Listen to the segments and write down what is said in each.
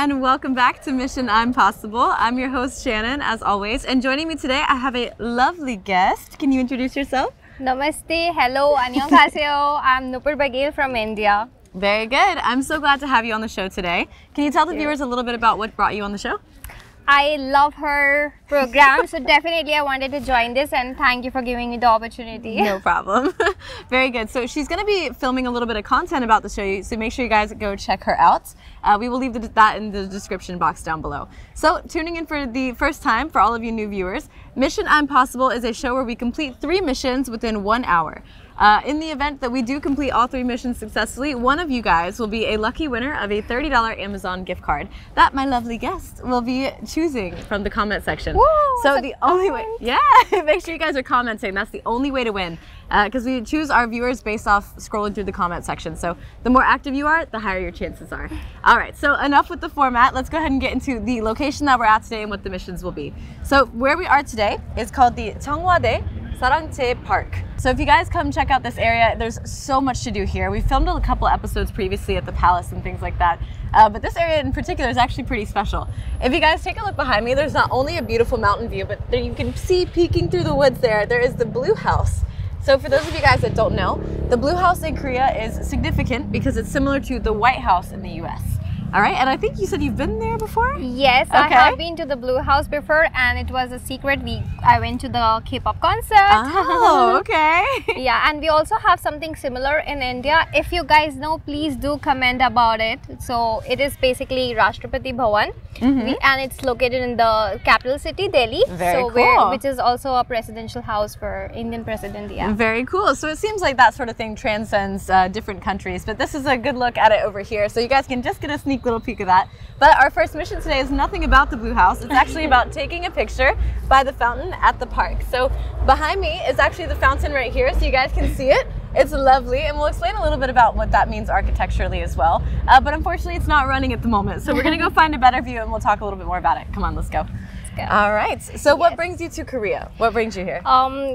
and welcome back to Mission Impossible. I'm your host Shannon, as always, and joining me today I have a lovely guest. Can you introduce yourself? Namaste, hello, annyeonghaseyo. I'm Nupur Bagil from India. Very good. I'm so glad to have you on the show today. Can you tell the viewers a little bit about what brought you on the show? I love her program, so definitely I wanted to join this, and thank you for giving me the opportunity. No problem. Very good. So she's going to be filming a little bit of content about the show, so make sure you guys go check her out. We will leave that in the description box down below. So tuning in for the first time, for all of you new viewers, Mission Impossible is a show where we complete 3 missions within 1 hour. In the event that we do complete all 3 missions successfully, one of you guys will be a lucky winner of a $30 Amazon gift card that my lovely guest will be choosing from the comment section. Woo, so the only way, make sure you guys are commenting. That's the only way to win, because we choose our viewers based off scrolling through the comment section. So the more active you are, the higher your chances are. All right, so enough with the format. Let's go ahead and get into the location that we're at today and what the missions will be. So where we are today is called the Cheong Wa Dae Sarangchae Park. So if you guys come check out this area, there's so much to do here. We filmed a couple episodes previously at the palace and things like that, but this area in particular is actually pretty special. If you guys take a look behind me, there's not only a beautiful mountain view, but there you can see peeking through the woods there is the Blue House. So for those of you guys that don't know, the Blue House in Korea is significant because it's similar to the White House in the US. All right, and I think you said you've been there before? Yes, okay. I have been to the Blue House before, and it was a secret. I went to the K-pop concert. Oh, okay. Yeah, and we also have something similar in India. If you guys know, please do comment about it. So it is basically Rashtrapati Bhavan, and it's located in the capital city, Delhi. Very cool. Which is also a presidential house for Indian president. Yeah. Very cool. So it seems like that sort of thing transcends different countries, but this is a good look at it over here. So you guys can just get a sneak little peek of that. But our first mission today is nothing about the Blue House. It's actually about taking a picture by the fountain at the park. So behind me is actually the fountain right here, so you guys can see it. It's lovely, and we'll explain a little bit about what that means architecturally as well. But unfortunately, it's not running at the moment. So we're gonna go find a better view and we'll talk a little bit more about it. Come on, let's go. All right. So what brings you to Korea? What brings you here?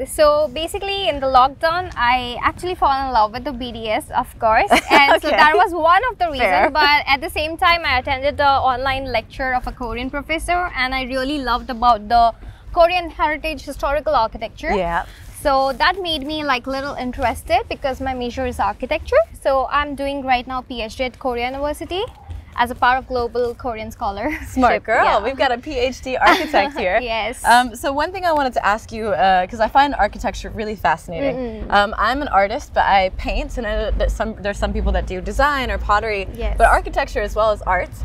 So basically in the lockdown, I actually fell in love with the BTS, of course. And so that was one of the reasons. But at the same time, I attended the online lecture of a Korean professor, and I really loved about the Korean heritage historical architecture. Yeah. So that made me like little interested because my major is architecture. So I'm doing right now PhD at Korea University as a part of Global Korean Scholar. Smart girl. Yeah. We've got a PhD architect here. Yes. So one thing I wanted to ask you, because I find architecture really fascinating. I'm an artist, but I paint, and there's some people that do design or pottery, but architecture as well as arts.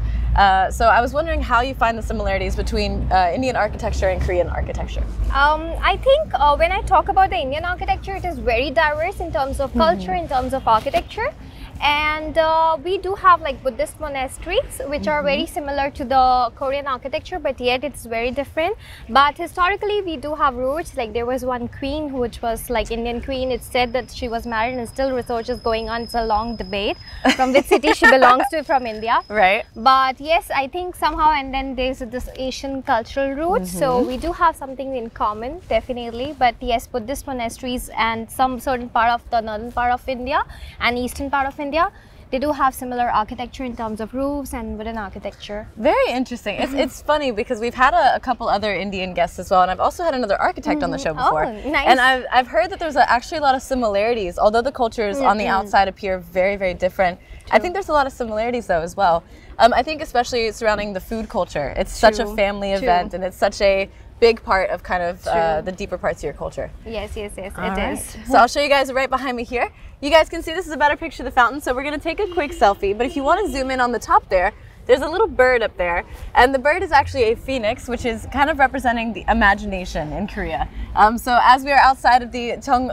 So I was wondering how you find the similarities between Indian architecture and Korean architecture. I think when I talk about the Indian architecture, it is very diverse in terms of culture, in terms of architecture. And we do have like Buddhist monasteries, which are very similar to the Korean architecture, but yet it's very different. But historically, we do have roots. Like there was one queen which was like Indian queen. It's said that she was married, and still research is going on. It's a long debate from which city she belongs to from India. Right. But yes, I think somehow, and then there's this Asian cultural roots. So we do have something in common, definitely. But yes, Buddhist monasteries and some certain part of the northern part of India and eastern part of India, they do have similar architecture in terms of roofs and wooden architecture. Very interesting. It's funny because we've had a couple other Indian guests as well, and I've also had another architect on the show before. Oh, nice. And I've heard that there's actually a lot of similarities, although the cultures on the outside appear very, very different. True. I think there's a lot of similarities though as well. I think especially surrounding the food culture. It's such a family event, and it's such a big part of kind of the deeper parts of your culture. Yes, it is. So I'll show you guys right behind me here. You guys can see this is a better picture of the fountain, so we're going to take a quick selfie. But if you want to zoom in on the top there's a little bird up there, and the bird is actually a phoenix, which is kind of representing the imagination in Korea. So as we are outside of the Cheong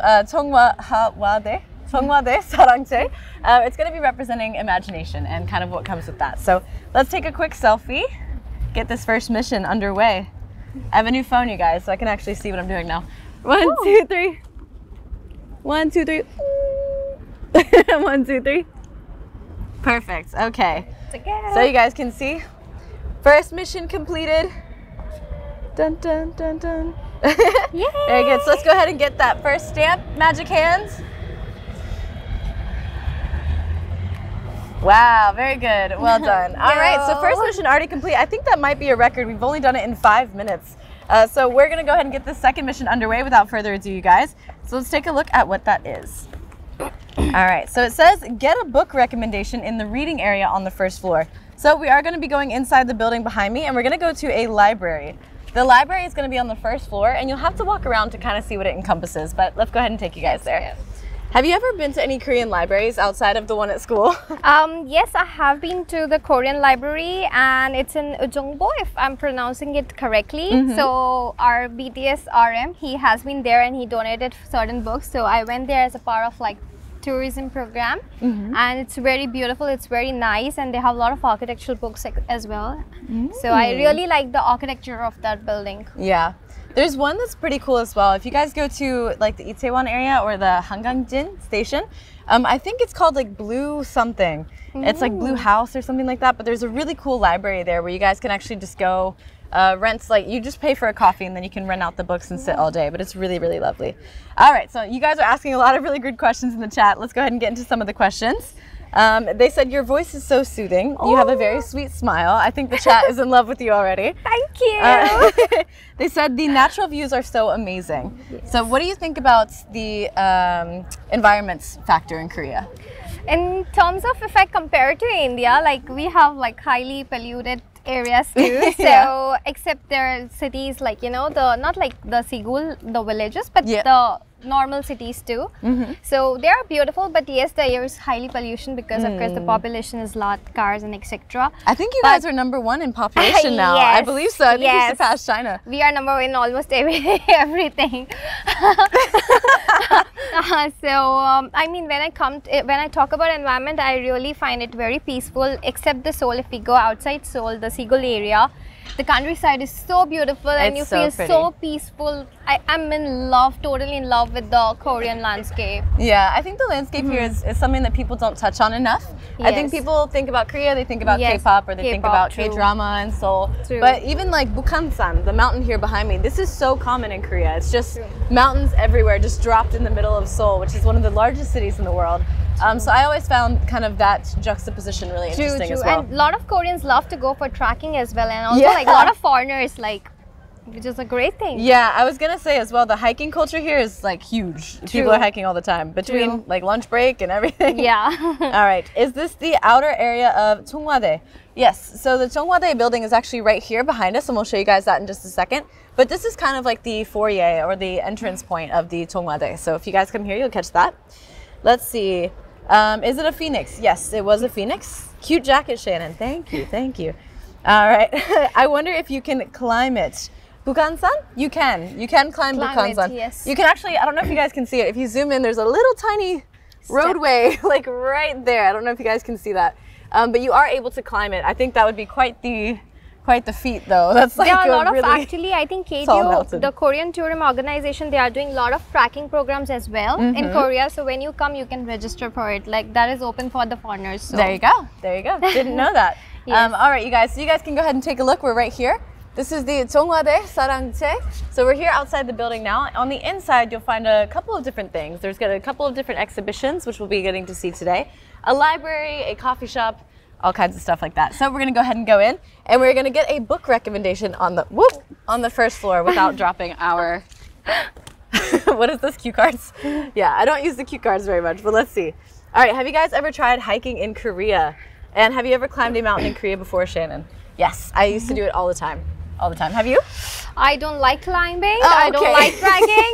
Wa Dae Sarangchae, it's going to be representing imagination and kind of what comes with that. So let's take a quick selfie, get this first mission underway. I have a new phone, you guys, so I can actually see what I'm doing now. 1, 2, 3. 1, 2, 3. 1, 2, 3. Perfect. Okay. So you guys can see, first mission completed. Dun dun dun dun. Yay! Very good. So let's go ahead and get that first stamp. Magic hands. Wow, very good. Well done. All right, so first mission already complete. I think that might be a record. We've only done it in 5 minutes. So we're going to go ahead and get the second mission underway without further ado, you guys. So let's take a look at what that is. All right, so it says, get a book recommendation in the reading area on the first floor. So we are going to be going inside the building behind me, and we're going to go to a library. The library is going to be on the first floor, and you'll have to walk around to kind of see what it encompasses, but let's go ahead and take you guys there. Have you ever been to any Korean libraries outside of the one at school? Yes, I have been to the Korean library, and it's in Jongno-gu, if I'm pronouncing it correctly. So our BTS RM, he has been there and he donated certain books. So I went there as a part of like tourism program, and it's very beautiful, it's very nice, and they have a lot of architectural books as well. So I really like the architecture of that building. Yeah. There's one that's pretty cool as well. If you guys go to like the Itaewon area or the Hangangjin station, I think it's called like Blue something. It's like Blue House or something like that, but there's a really cool library there where you guys can actually just go rent, like you just pay for a coffee and then you can rent out the books and sit all day, but it's really, really lovely. All right, so you guys are asking a lot of really good questions in the chat. Let's go ahead and get into some of the questions. They said your voice is so soothing. You have a very sweet smile. I think the chat is in love with you already. Thank you. They said the natural views are so amazing. Yes. So what do you think about the environments factor in Korea? In terms of if I compare it to India, like we have like highly polluted areas too. So except there are cities like, you know, the not like the Seoul, the villages, but the normal cities too. So they are beautiful, but yes, the air is highly pollution because of course the population is a lot, cars and etc. I think you guys are #1 in population now. Yes, I believe so. I think you surpassed China. We are #1 in almost everything. I mean, when I talk about environment, I really find it very peaceful. Except the Seoul, if we go outside Seoul, the Seoul area, the countryside is so beautiful and you feel so peaceful. I'm in love, totally in love with the Korean landscape. Yeah, I think the landscape here is something that people don't touch on enough. I think people think about Korea, they think about K-pop, or they think about K-drama and Seoul. But even like Bukhansan, the mountain here behind me, this is so common in Korea. It's just mountains everywhere, just dropped in the middle of Seoul, which is one of the largest cities in the world. So I always found kind of that juxtaposition really interesting as well. And a lot of Koreans love to go for trekking as well, and also like a lot of foreigners, like, which is a great thing. Yeah, I was gonna say as well, the hiking culture here is like huge. People are hiking all the time between like lunch break and everything. Yeah. All right, is this the outer area of Cheong Wa Dae? Yes, so the Cheong Wa Dae building is actually right here behind us, and we'll show you guys that in just a second. But this is kind of like the foyer or the entrance point of the Cheong Wa Dae. So if you guys come here, you'll catch that. Let's see. Is it a phoenix? Yes, it was a phoenix. Cute jacket, Shannon. Thank you, thank you. All right. I wonder if you can climb it. Bukhansan? You can. You can climb Bukhansan. Yes. You can actually, I don't know if you guys can see it. If you zoom in, there's a little tiny roadway like right there. I don't know if you guys can see that. But you are able to climb it. I think that would be quite the feat though. That's like there are a lot really of, actually I think KTO, the Korean Tourism Organization, they are doing a lot of tracking programs as well in Korea. So when you come, you can register for it. Like that is open for the foreigners. So. There you go. There you go. Didn't know that. All right, you guys. So you guys can go ahead and take a look. We're right here. This is the Cheong Wa Dae Sarangchae. So we're here outside the building now. On the inside, you'll find a couple of different things. There's got a couple of different exhibitions, which we'll be getting to see today. A library, a coffee shop, all kinds of stuff like that. So we're gonna go ahead and go in, and we're gonna get a book recommendation on the first floor without dropping our, what is this, cue cards? Yeah, I don't use the cue cards very much, but let's see. All right, have you guys ever tried hiking in Korea? And have you ever climbed a mountain in Korea before, Shannon? Yes, I used to do it all the time. Have you? I don't like climbing. I don't like trekking.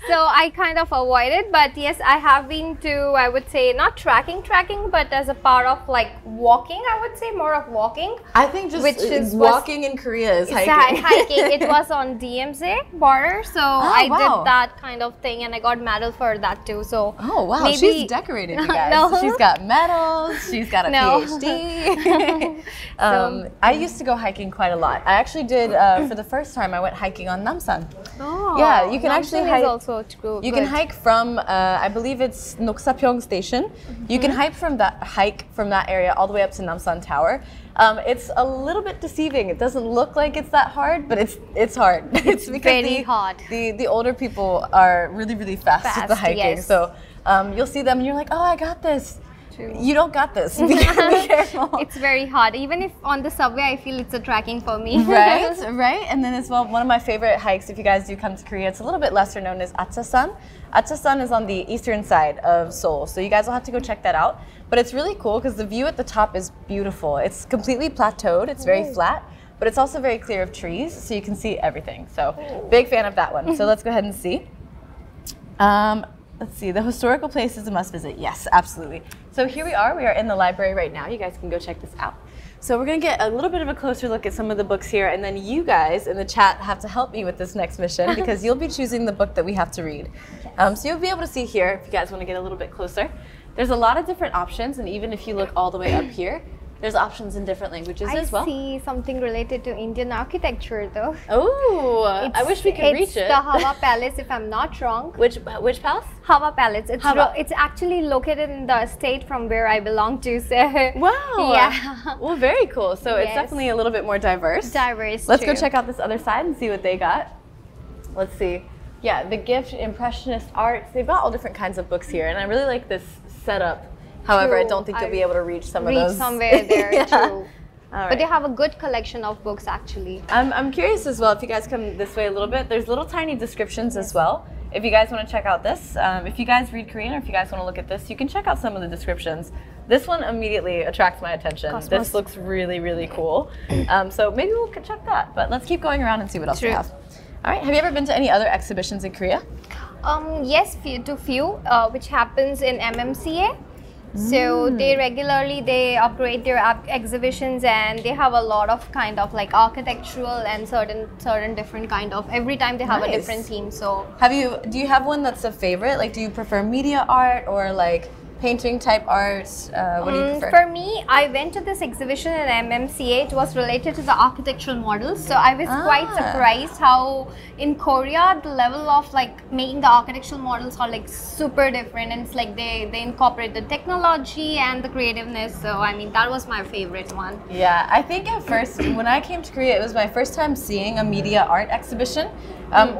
So I kind of avoid it. But yes, I have been to, I would say, not trekking, but as a part of like walking, I would say more of walking. I think just walking in Korea is hiking. Hiking. It was on DMZ border. So I did that kind of thing, and I got medal for that too. So maybe, she's decorated, you guys. No. She's got medals. She's got a PhD. I used to go hiking quite a lot. I actually did, for the first time, I went hiking on Namsan. Oh, yeah, you can Namsan actually hike. Is also true. You can hike from, I believe it's Noksapyeong Station. You can hike from that area all the way up to Namsan Tower. It's a little bit deceiving. It doesn't look like it's that hard, but it's hard. It's because very hard. The older people are really fast at the hiking. Yes. So you'll see them and you're like, oh, I got this. true. You don't got this. Be careful. It's very hard. Even if on the subway, I feel it's a trekking for me. Right, right. And then as well, one of my favorite hikes, if you guys do come to Korea, it's a little bit lesser known, is Acheon. Acheon is on the eastern side of Seoul, so you guys will have to go check that out. But it's really cool because the view at the top is beautiful. It's completely plateaued. It's very flat, but it's also very clear of trees, so you can see everything. So big fan of that one. So let's go ahead and see. Let's see, the historical place is a must visit. Yes, absolutely. So here we are in the library right now. You guys can go check this out. So we're gonna get a little bit of a closer look at some of the books here, and then you guys in the chat have to help me with this next mission because you'll be choosing the book that we have to read. So you'll be able to see here, if you guys wanna get a little bit closer, there's a lot of different options, and even if you look all the way up here, there's options in different languages as well. I see something related to Indian architecture though. Oh, I wish we could reach it. It's the Hawa Palace, if I'm not wrong. Which palace? Hawa Palace. It's actually located in the state from where I belong to. So wow. Yeah. Well, very cool. So it's definitely a little bit more diverse. Diverse. Let's go check out this other side and see what they got. Let's see. Yeah, the gift, impressionist arts. They've got all different kinds of books here, and I really like this setup. However, I don't think you'll be able to reach some of those. Reach somewhere there, yeah. true. Right. But they have a good collection of books actually. I'm curious as well, if you guys come this way a little bit, there's little tiny descriptions as well. If you guys want to check out this, if you guys read Korean or if you guys want to look at this, you can check out some of the descriptions. This one immediately attracts my attention. Cosmos. This looks really, really cool. So maybe we'll check that, but let's keep going around and see what else we have. All right, have you ever been to any other exhibitions in Korea? Yes, few, which happens in MMCA. So they regularly operate their exhibitions, and they have a lot of kind of like architectural and certain different kind of, every time they have a different theme. So do you have one that's a favorite? Like, do you prefer media art or like painting type art? What do you prefer? For me, I went to this exhibition in MMCA. It was related to the architectural models. So I was quite surprised how in Korea the level of like making the architectural models are like super different, and it's like they incorporate the technology and the creativeness. So I mean, that was my favorite one. Yeah, I think at first when I came to Korea, it was my first time seeing a media art exhibition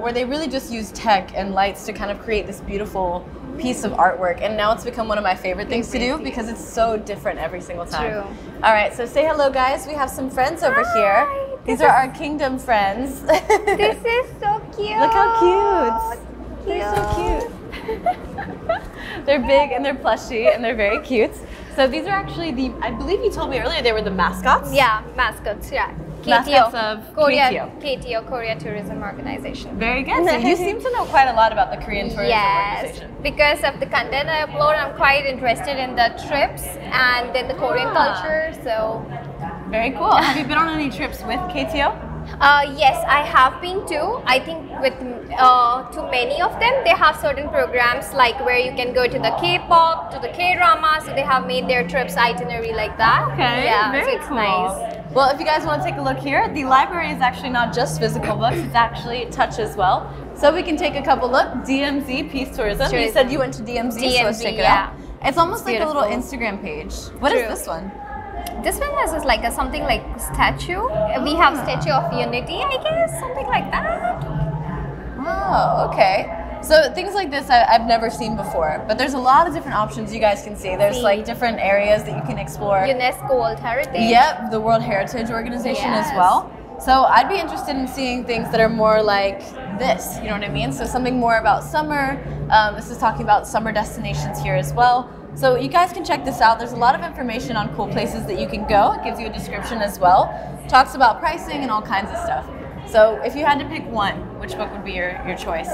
where they really just used tech and lights to kind of create this beautiful piece of artwork, and now it's become one of my favorite things to do because it's so different every single time. True. All right, so say hello, guys. We have some friends over here. These are our kingdom friends. This is so cute. Look how cute. They're so cute. They're big and they're plushy and they're very cute. So these are actually I believe you told me earlier they were the mascots? Yeah, mascots, yeah. Mascots of KTO, Korea Tourism Organization. Very good. So you seem to know quite a lot about the Korean Tourism Organization. Because of the content I upload, I'm quite interested in the trips and then the Korean culture. So very cool. Have you been on any trips with KTO? Yes, I have been too. I think with to many of them, they have certain programs like where you can go to the K-pop, to the K-drama. So they have made their trips itinerary like that. Okay, yeah, very so it's cool. nice. Well, if you guys want to take a look here, the library is actually not just physical books, it's actually touch as well. So we can take a couple look. DMZ, Peace Tourism. You said you went to DMZ, so let's check it out. It's almost like a little Instagram page. What is this one? This one is like something like statue. We have Statue of Unity, I guess, something like that. Oh, okay. So things like this I've never seen before, but there's a lot of different options you guys can see. There's like different areas that you can explore. UNESCO World Heritage. Yep, the World Heritage Organization as well. So I'd be interested in seeing things that are more like this, you know what I mean? So something more about summer. This is talking about summer destinations here as well. So you guys can check this out. There's a lot of information on cool places that you can go. It gives you a description as well. Talks about pricing and all kinds of stuff. So if you had to pick one, which book would be your choice?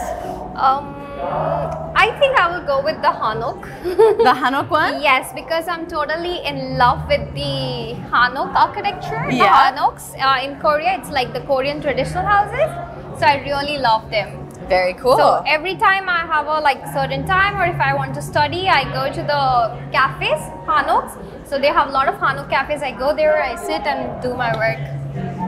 I think I will go with the Hanok. The Hanok one? Yes, because I'm totally in love with the Hanok architecture. The Hanoks in Korea, it's like the Korean traditional houses. So I really love them. Very cool. So every time I have a like certain time, or if I want to study, I go to the cafes, Hanoks. So they have a lot of Hanok cafes. I go there, I sit and do my work.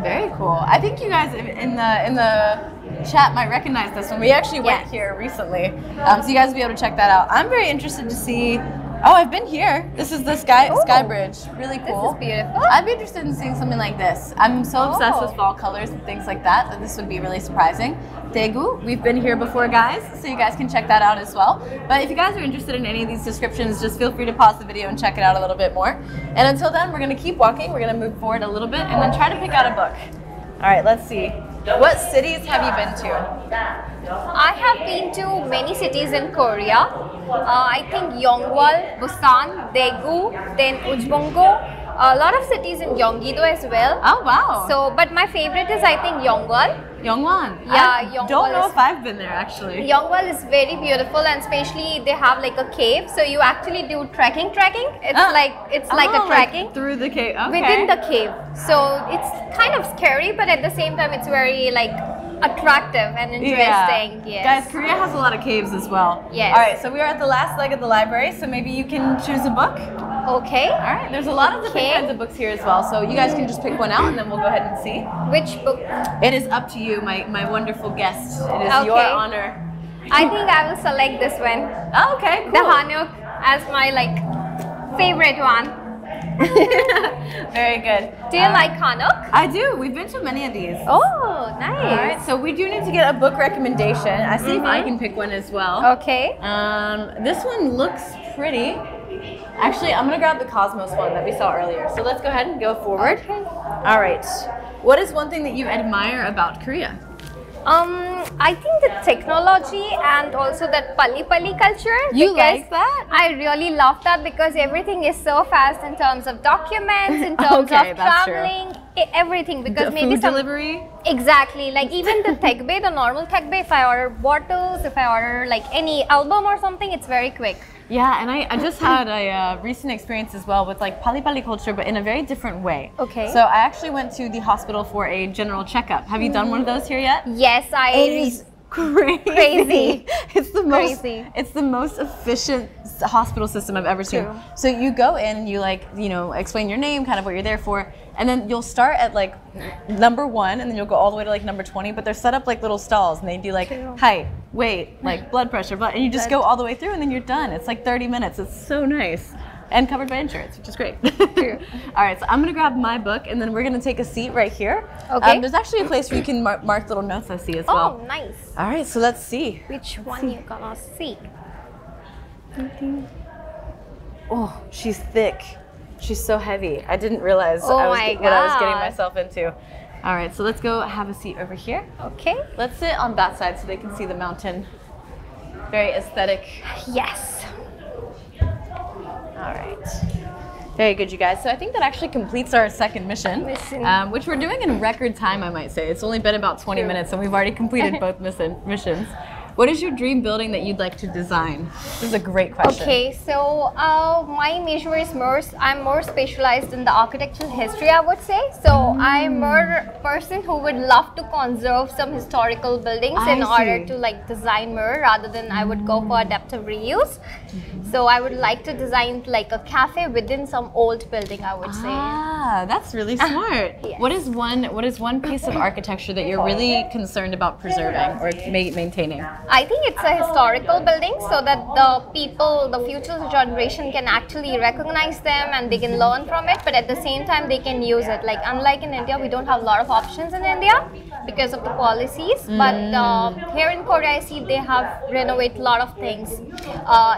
Very cool. I think you guys in the chat might recognize this one. We actually went here recently, so you guys will be able to check that out. I'm very interested to see Oh, I've been here. This is the sky bridge. Really cool. This is beautiful. I'd be interested in seeing something like this. I'm so obsessed with fall colors and things like that this would be really surprising. Daegu, we've been here before, guys, so you guys can check that out as well. But if you guys are interested in any of these descriptions, just feel free to pause the video and check it out a little bit more. And until then, we're going to keep walking. We're going to move forward a little bit and then try to pick out a book. All right, let's see. What cities have you been to? I have been to many cities in Korea. I think Yongwon, Busan, Daegu, then Ujbonggo. A lot of cities in Gyeonggi-do as well. Oh, wow. So, but my favorite is I think Yongwon. Yongwon. Yeah, I Yongwon don't know is- if I've been there actually. Yongwon is very beautiful, and especially they have like a cave, so you actually do trekking. It's like a trekking through the cave. Okay. within the cave. So it's kind of scary, but at the same time, it's very like attractive and interesting. Yeah. Yes. Guys, Korea has a lot of caves as well. Yes. All right, so we are at the last leg of the library, so maybe you can choose a book. Okay. All right, there's a lot of different Okay. kinds of books here as well, so you guys can just pick one out and then we'll go ahead and see. Which book? It is up to you, my wonderful guest. It is your Okay. honor. I think I will select this one, Oh, okay, the cool. Hanok, as my like favorite one. Very good. Do you like Hanok? I do. We've been to many of these. Oh, nice. All right, so we do need to get a book recommendation. I see if I Mhm. can pick one as well. Okay. This one looks pretty. Actually, I'm gonna grab the Cosmos one that we saw earlier. So let's go ahead and go forward. Okay. All right. What is one thing that you admire about Korea? I think the technology and also that pali culture. You because like that? I really love that because everything is so fast in terms of documents, in terms Okay, of that's true. traveling, everything. Because The maybe food delivery? Exactly, like even the tech bay, the normal tech bay, if I order bottles, if I order like any album or something, it's very quick. Yeah, and I just had a recent experience as well with like pali culture, but in a very different way. Okay. So I actually went to the hospital for a general checkup. Have you done one of those here yet? Yes, It is crazy. Crazy. It's the most. Crazy. It's the most efficient hospital system I've ever seen. True. So you go in and you explain your name, kind of what you're there for, and then you'll start at like number 1, and then you'll go all the way to like number 20. But they're set up like little stalls, and they do like True. height, weight, like blood pressure, and you just go all the way through, and then you're done. It's like 30 minutes. It's so nice. And covered by insurance, which is great. True. All right, so I'm gonna grab my book, and then we're gonna take a seat right here. Okay. There's actually a place where you can mark little notes I see as well. Oh, nice. All right, so let's see. Which one you gonna see? Oh, she's thick. She's so heavy. I didn't realize Oh what I was getting God. myself into. All right, so let's go have a seat over here. Okay. Let's sit on that side so they can see the mountain. Very aesthetic. Yes. All right. Very good, you guys. So I think that actually completes our second mission, which we're doing in record time, I might say. It's only been about 20 True. minutes, and we've already completed both missions. What is your dream building that you'd like to design? This is a great question. Okay, so my major is I'm more specialized in the architectural history, I would say. So I'm more person who would love to conserve some historical buildings I in order see. to like design more rather than I would go for adaptive reuse. So I would like to design like a cafe within some old building, I would say. Ah, that's really smart. Yes. What is one piece of architecture that you're really concerned about preserving or maintaining? I think it's a historical building so that the people, the future generation can actually recognize them and they can learn from it, but at the same time they can use it. Like unlike in India, we don't have a lot of options in India because of the policies, but here in Korea I see they have renovated a lot of things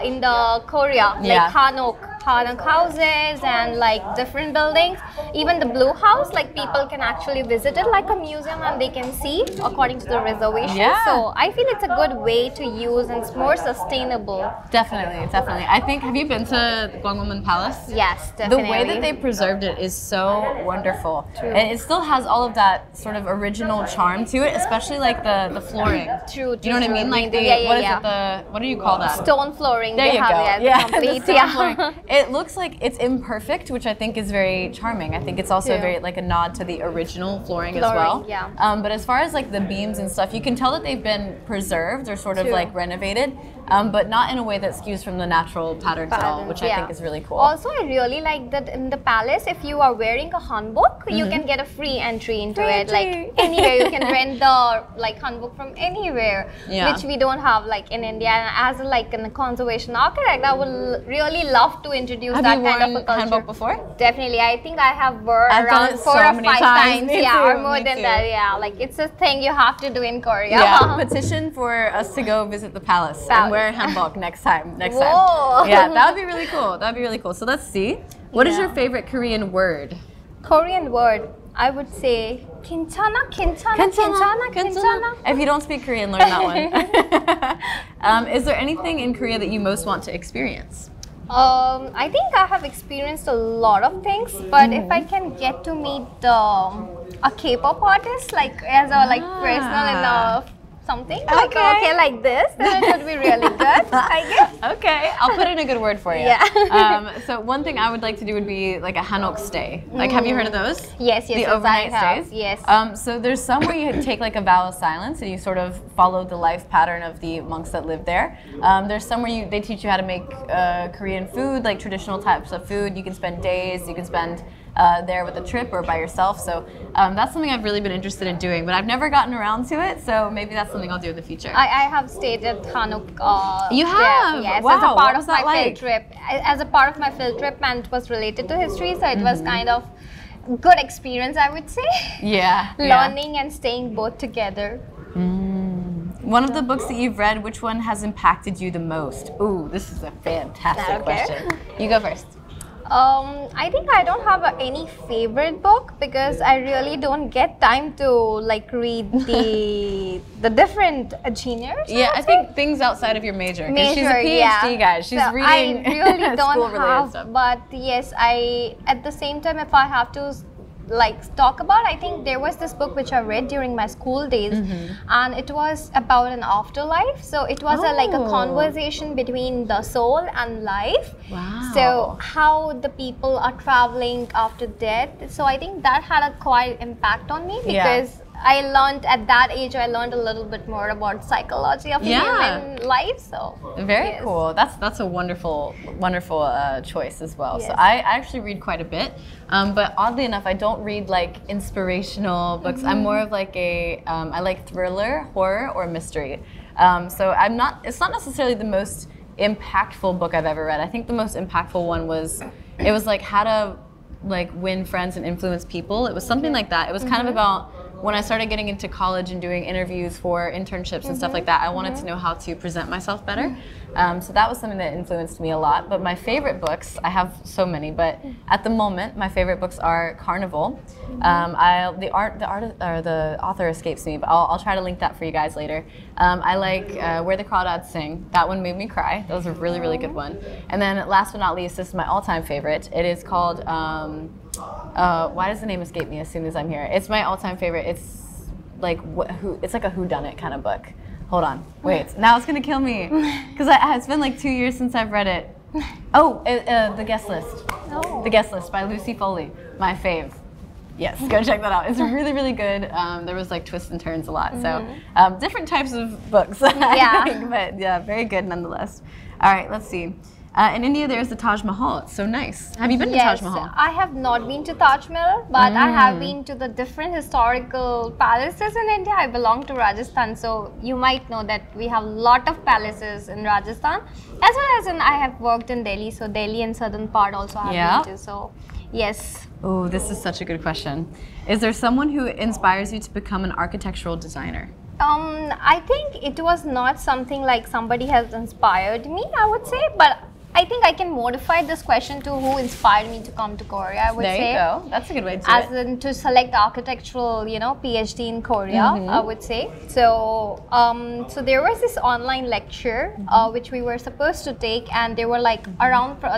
in the Korea, like Hanok houses and like different buildings. Even the Blue House, like people can actually visit it like a museum and they can see according to the reservation. Yeah. So I feel it's a good way to use and it's more sustainable. Definitely. I think, have you been to the Gwanghwamun Palace? Yes, The definitely. way that they preserved it is so wonderful. True. And it still has all of that sort of original charm to it, especially like the flooring. True, Do you know what I mean? Like yeah, what do you call that? Stone flooring. There they you have go. it as Yeah, complete. the stone flooring. it looks like it's imperfect, which I think is very charming. I think it's also very like a nod to the original flooring as well. Yeah. But as far as like the beams and stuff, you can tell that they've been preserved or sort of like renovated, but not in a way that skews from the natural patterns at all, which I think is really cool. Also, I really like that in the palace, if you are wearing a hanbok, you can get a free entry into it. Like anywhere, you can rent the like hanbok from anywhere, which we don't have like in India. And as like a conservation architect, I would really love to introduce that kind of a culture. Hanbok before? Definitely, I think I have worn I've around done it 4 so or 5 many times. yeah, or more than that. Yeah, like it's a thing you have to do in Korea. Yeah, petition for us to go visit the palace and wear hanbok next time. Whoa. Yeah, that would be really cool. That would be really cool. So let's see. What is your favorite Korean word? Korean word, I would say 괜찮아, 괜찮아, 괜찮아, 괜찮아. If you don't speak Korean, learn that one. Is there anything in Korea that you most want to experience? I think I have experienced a lot of things, but if I can get to meet a K-pop artist, like as a like personal enough something, like like this, then it would be really good, I guess. Okay, I'll put in a good word for you. Yeah. So one thing I would like to do would be like a hanok stay. Like, have you heard of those? Yes, the overnight stays. Yes. So there's some where you take like a vow of silence and you sort of follow the life pattern of the monks that live there. There's some where they teach you how to make Korean food, like traditional types of food. You can spend days. You can spend there with a trip or by yourself. So that's something I've really been interested in doing, but I've never gotten around to it. So maybe that's something I'll do in the future. I have stayed at Hanok. You have? Yes, wow. as a part of my like? field trip. As a part of my field trip, and it was related to history, so it was kind of good experience, I would say. Yeah. Learning and staying both together. One of the books that you've read, which one has impacted you the most? Ooh, this is a fantastic question. You go first. I think I don't have any favorite book because I really don't get time to like read the different genres. Yeah, I think things outside of your major. Because she's a PhD, guys. She's so reading I really don't have, stuff. but yes, at the same time, if I have to like talk about, I think there was this book which I read during my school days, and it was about an afterlife. So it was like a conversation between the soul and life. Wow. So how the people are traveling after death. So I think that had a quite impact on me because I learned at that age, I learned a little bit more about psychology of human life. So very cool. That's a wonderful choice as well. Yes. So I actually read quite a bit, but oddly enough, I don't read like inspirational books. I'm more of like I like thriller, horror, or mystery. So it's not necessarily the most impactful book I've ever read. I think the most impactful one was like how to like win friends and influence people. It was something like that. It was kind of about when I started getting into college and doing interviews for internships and stuff like that. I wanted to know how to present myself better. So that was something that influenced me a lot. But my favorite books, I have so many, but at the moment, my favorite books are Carnival. The author escapes me, but I'll try to link that for you guys later. I like Where the Crawdads Sing. That one made me cry. That was a really, really good one. And then last but not least, this is my all-time favorite. It is called, why does the name escape me as soon as I'm here? It's my all-time favorite. It's like it's like a whodunit kind of book. Hold on, wait. Now it's gonna kill me because it's been like 2 years since I've read it. Oh, The Guest List. Oh. The Guest List by Lucy Foley, my fave. Yes, go check that out. It's really, really good. There was like twists and turns a lot. So different types of books, I think, but yeah, very good nonetheless. All right, let's see. In India, there's the Taj Mahal. It's so nice. Have you been to Taj Mahal? I have not been to Taj Mahal, but I have been to the different historical palaces in India. I belong to Rajasthan, so you might know that we have a lot of palaces in Rajasthan, as well as I have worked in Delhi, so Delhi and southern part also have been to. So, yes. Oh, this is such a good question. Is there someone who inspires you to become an architectural designer? I think it was not something like somebody has inspired me, I would say, but I think I can modify this question to who inspired me to come to Korea, I would say. There you go. That's a good way to do it. As in to select architectural, PhD in Korea, I would say. So, so there was this online lecture which we were supposed to take, and they were like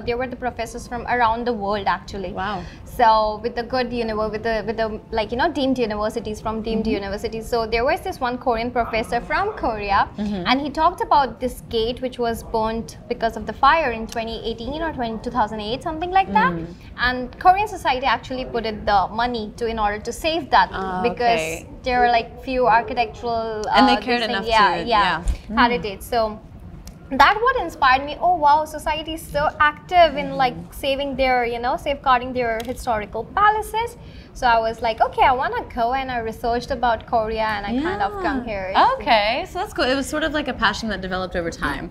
there were the professors from around the world actually. Wow. So with the good with the like deemed universities from deemed universities. So there was this one Korean professor from Korea, and he talked about this gate which was burnt because of the fire in 2018 or 2008, something like that. And Korean society actually put in the money in order to save that because there were like few architectural and they cared enough heritage. So that what inspired me. Oh wow, society is so active in like saving their, safeguarding their historical palaces. So I was like, okay, I want to go, and I researched about Korea, and I kind of come here. Okay, so that's cool. It was sort of like a passion that developed over time.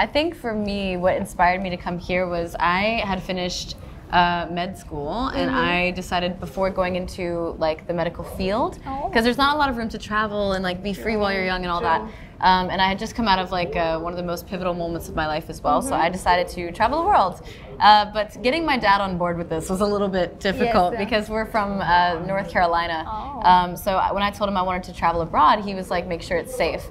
I think for me, what inspired me to come here was I had finished med school, and I decided before going into like the medical field, because there's not a lot of room to travel and like be free while you're young and all that. And I had just come out of like one of the most pivotal moments of my life as well, so I decided to travel the world. But getting my dad on board with this was a little bit difficult because we're from North Carolina. So when I told him I wanted to travel abroad, he was like, make sure it's safe.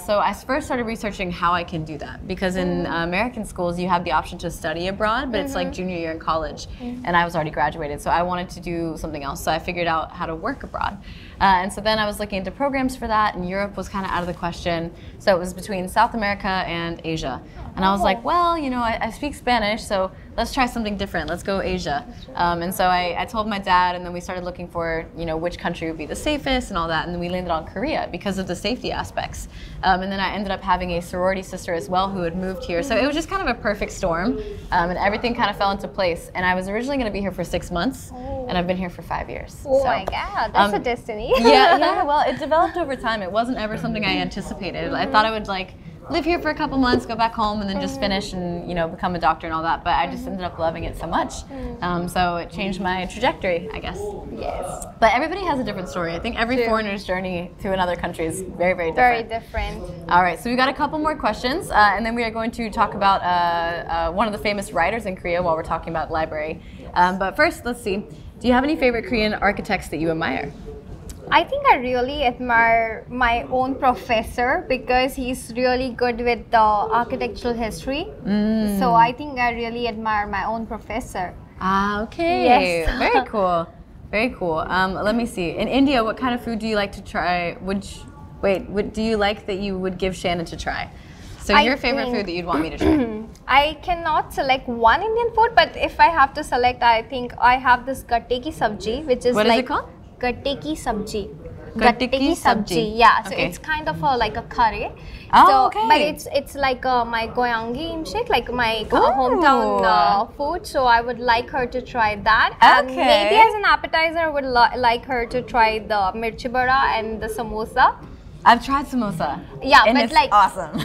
So I first started researching how I can do that, because in American schools you have the option to study abroad, but it's like junior year in college, and I was already graduated, so I wanted to do something else. So I figured out how to work abroad. And so then I was looking into programs for that, and Europe was kind of out of the question. So it was between South America and Asia. And I was like, well, I speak Spanish, so let's try something different. Let's go Asia. And so I told my dad, and then we started looking for, which country would be the safest and all that. And then we landed on Korea because of the safety aspects. And then I ended up having a sorority sister as well who had moved here. So it was just kind of a perfect storm, and everything kind of fell into place. And I was originally going to be here for 6 months, and I've been here for 5 years. Oh my God, that's a destiny. yeah, well, it developed over time. It wasn't ever something I anticipated. I thought I would like live here for a couple months, go back home, and then just finish and become a doctor and all that. But I just ended up loving it so much. So it changed my trajectory, I guess. Yes. But everybody has a different story. I think every foreigner's journey to another country is very, very different. Very different. All right, so we got a couple more questions, and then we are going to talk about one of the famous writers in Korea while we're talking about library. But first, let's see. Do you have any favorite Korean architects that you admire? I think I really admire my own professor because he's really good with the architectural history. So I think I really admire my own professor. Ah, okay. Yes. Very cool. Very cool. Let me see. In India, what kind of food do you like to try? Do you like that you would give Shannon to try? So your favorite food that you'd want me to try? I cannot select one Indian food, but if I have to select, I think I have this gatte ki sabji, which is what is it called? Gatte ki sabji. Gatte ki sabji. Yeah, so it's kind of like a curry. But it's like my goyangi imshik, like my hometown food. So I would like her to try that. And maybe as an appetizer, I would like her to try the mirchi bada and the samosa. I've tried samosa. Yeah, and but it's like awesome.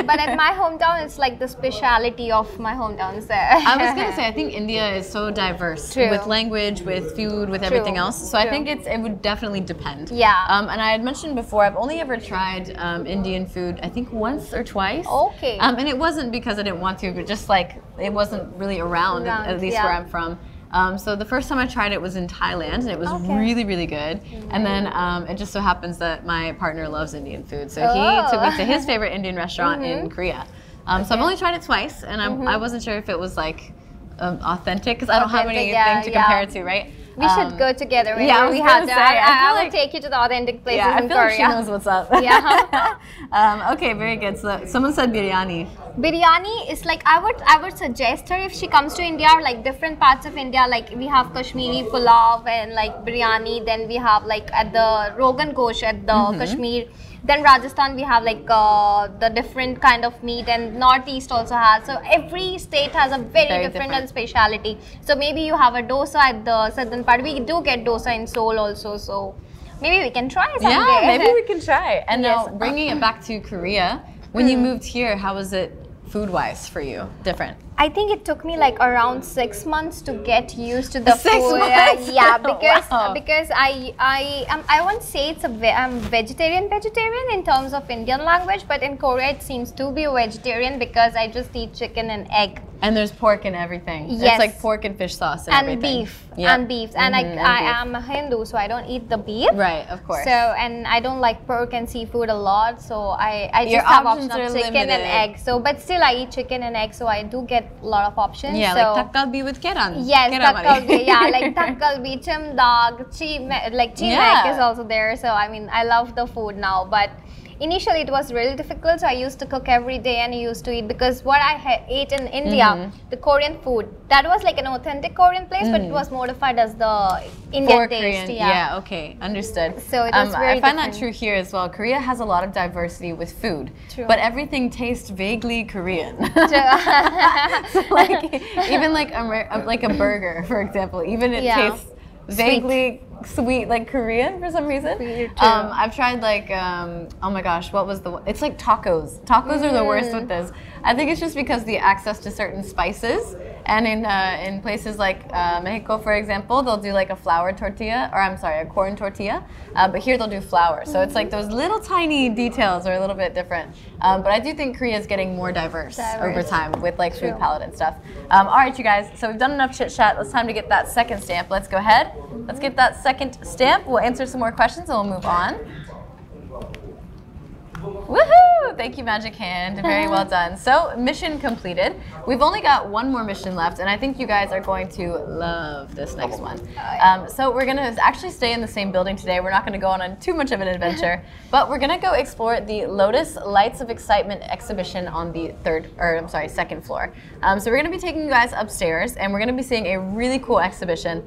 but at my hometown, it's like the speciality of my hometown. So I was gonna say, I think India is so diverse with language, with food, with everything else. So I think it would definitely depend. Yeah. And I had mentioned before, I've only ever tried Indian food, I think once or twice. Okay. And it wasn't because I didn't want to, but just like it wasn't really around at least where I'm from. So the first time I tried it was in Thailand, and it was really, really good. And then it just so happens that my partner loves Indian food, so he took me to his favorite Indian restaurant in Korea. So I've only tried it twice, and I wasn't sure if it was like authentic, because I don't have anything to compare it to, right? We should go together. Yeah, we have I will like, take you to the authentic places in Korea. Like she knows what's up. Yeah. Okay, very good. So someone said biryani. Biryani is like I would suggest her if she comes to India, like different parts of India. Like we have Kashmiri pulao and like biryani. Then we have like at the Rogan Gosh at the Kashmir. Then Rajasthan we have like the different kind of meat, and Northeast also has. So every state has a very different speciality. So maybe you have a dosa at the southern part. We do get dosa in Seoul also. So maybe we can try someday. Yeah, maybe we can try. And now bringing it back to Korea, when you moved here, how was it food-wise for you? Different? I think it took me like around 6 months to get used to the food. 6 months? Yeah, because I won't say it's I'm vegetarian in terms of Indian language, but in Korea it seems to be a vegetarian because I just eat chicken and egg. And there's pork and everything. Yes. It's like pork and fish sauce and everything. Beef. Yep. And beef. And I am a Hindu, so I don't eat the beef. Right, of course. So, and I don't like pork and seafood a lot, so I Your just have options options of are chicken limited. and egg. So, but still I eat chicken and egg, so I do get a lot of options. Yeah, so, like takkalbi with keran. yes, Keramari. takkalbi. Yeah, like takkalbi, chimdag, chimek is also there. So, I mean, I love the food now, but initially it was really difficult, so I used to cook every day and I used to eat, because what I ate in India, the Korean food, that was like an authentic Korean place, but it was modified as the Indian taste. Korean. Yeah, okay, understood. So it was very I find different. that true here as well. Korea has a lot of diversity with food, True. but everything tastes vaguely Korean. So like even like a burger, for example, even it tastes vaguely sweet, like Korean for some reason. I've tried like oh my gosh, what was it's like tacos. Tacos are the worst with this. I think it's just because the access to certain spices, and in places like Mexico, for example, they'll do like a flour tortilla, or I'm sorry, a corn tortilla, but here they'll do flour. So it's like those little tiny details are a little bit different. But I do think Korea is getting more diverse over time with like food palette and stuff. All right, you guys, so we've done enough chit chat. It's time to get that second stamp. Let's go ahead. Let's get that second stamp. We'll answer some more questions and we'll move on. Woohoo! Thank you, Magic Hand. Very well done. So, mission completed. We've only got one more mission left, and I think you guys are going to love this next one. So we're going to actually stay in the same building today. We're not going to go on too much of an adventure, but we're going to go explore the Lotus Lights of Excitement exhibition on the second floor. So we're going to be taking you guys upstairs, and we're going to be seeing a really cool exhibition.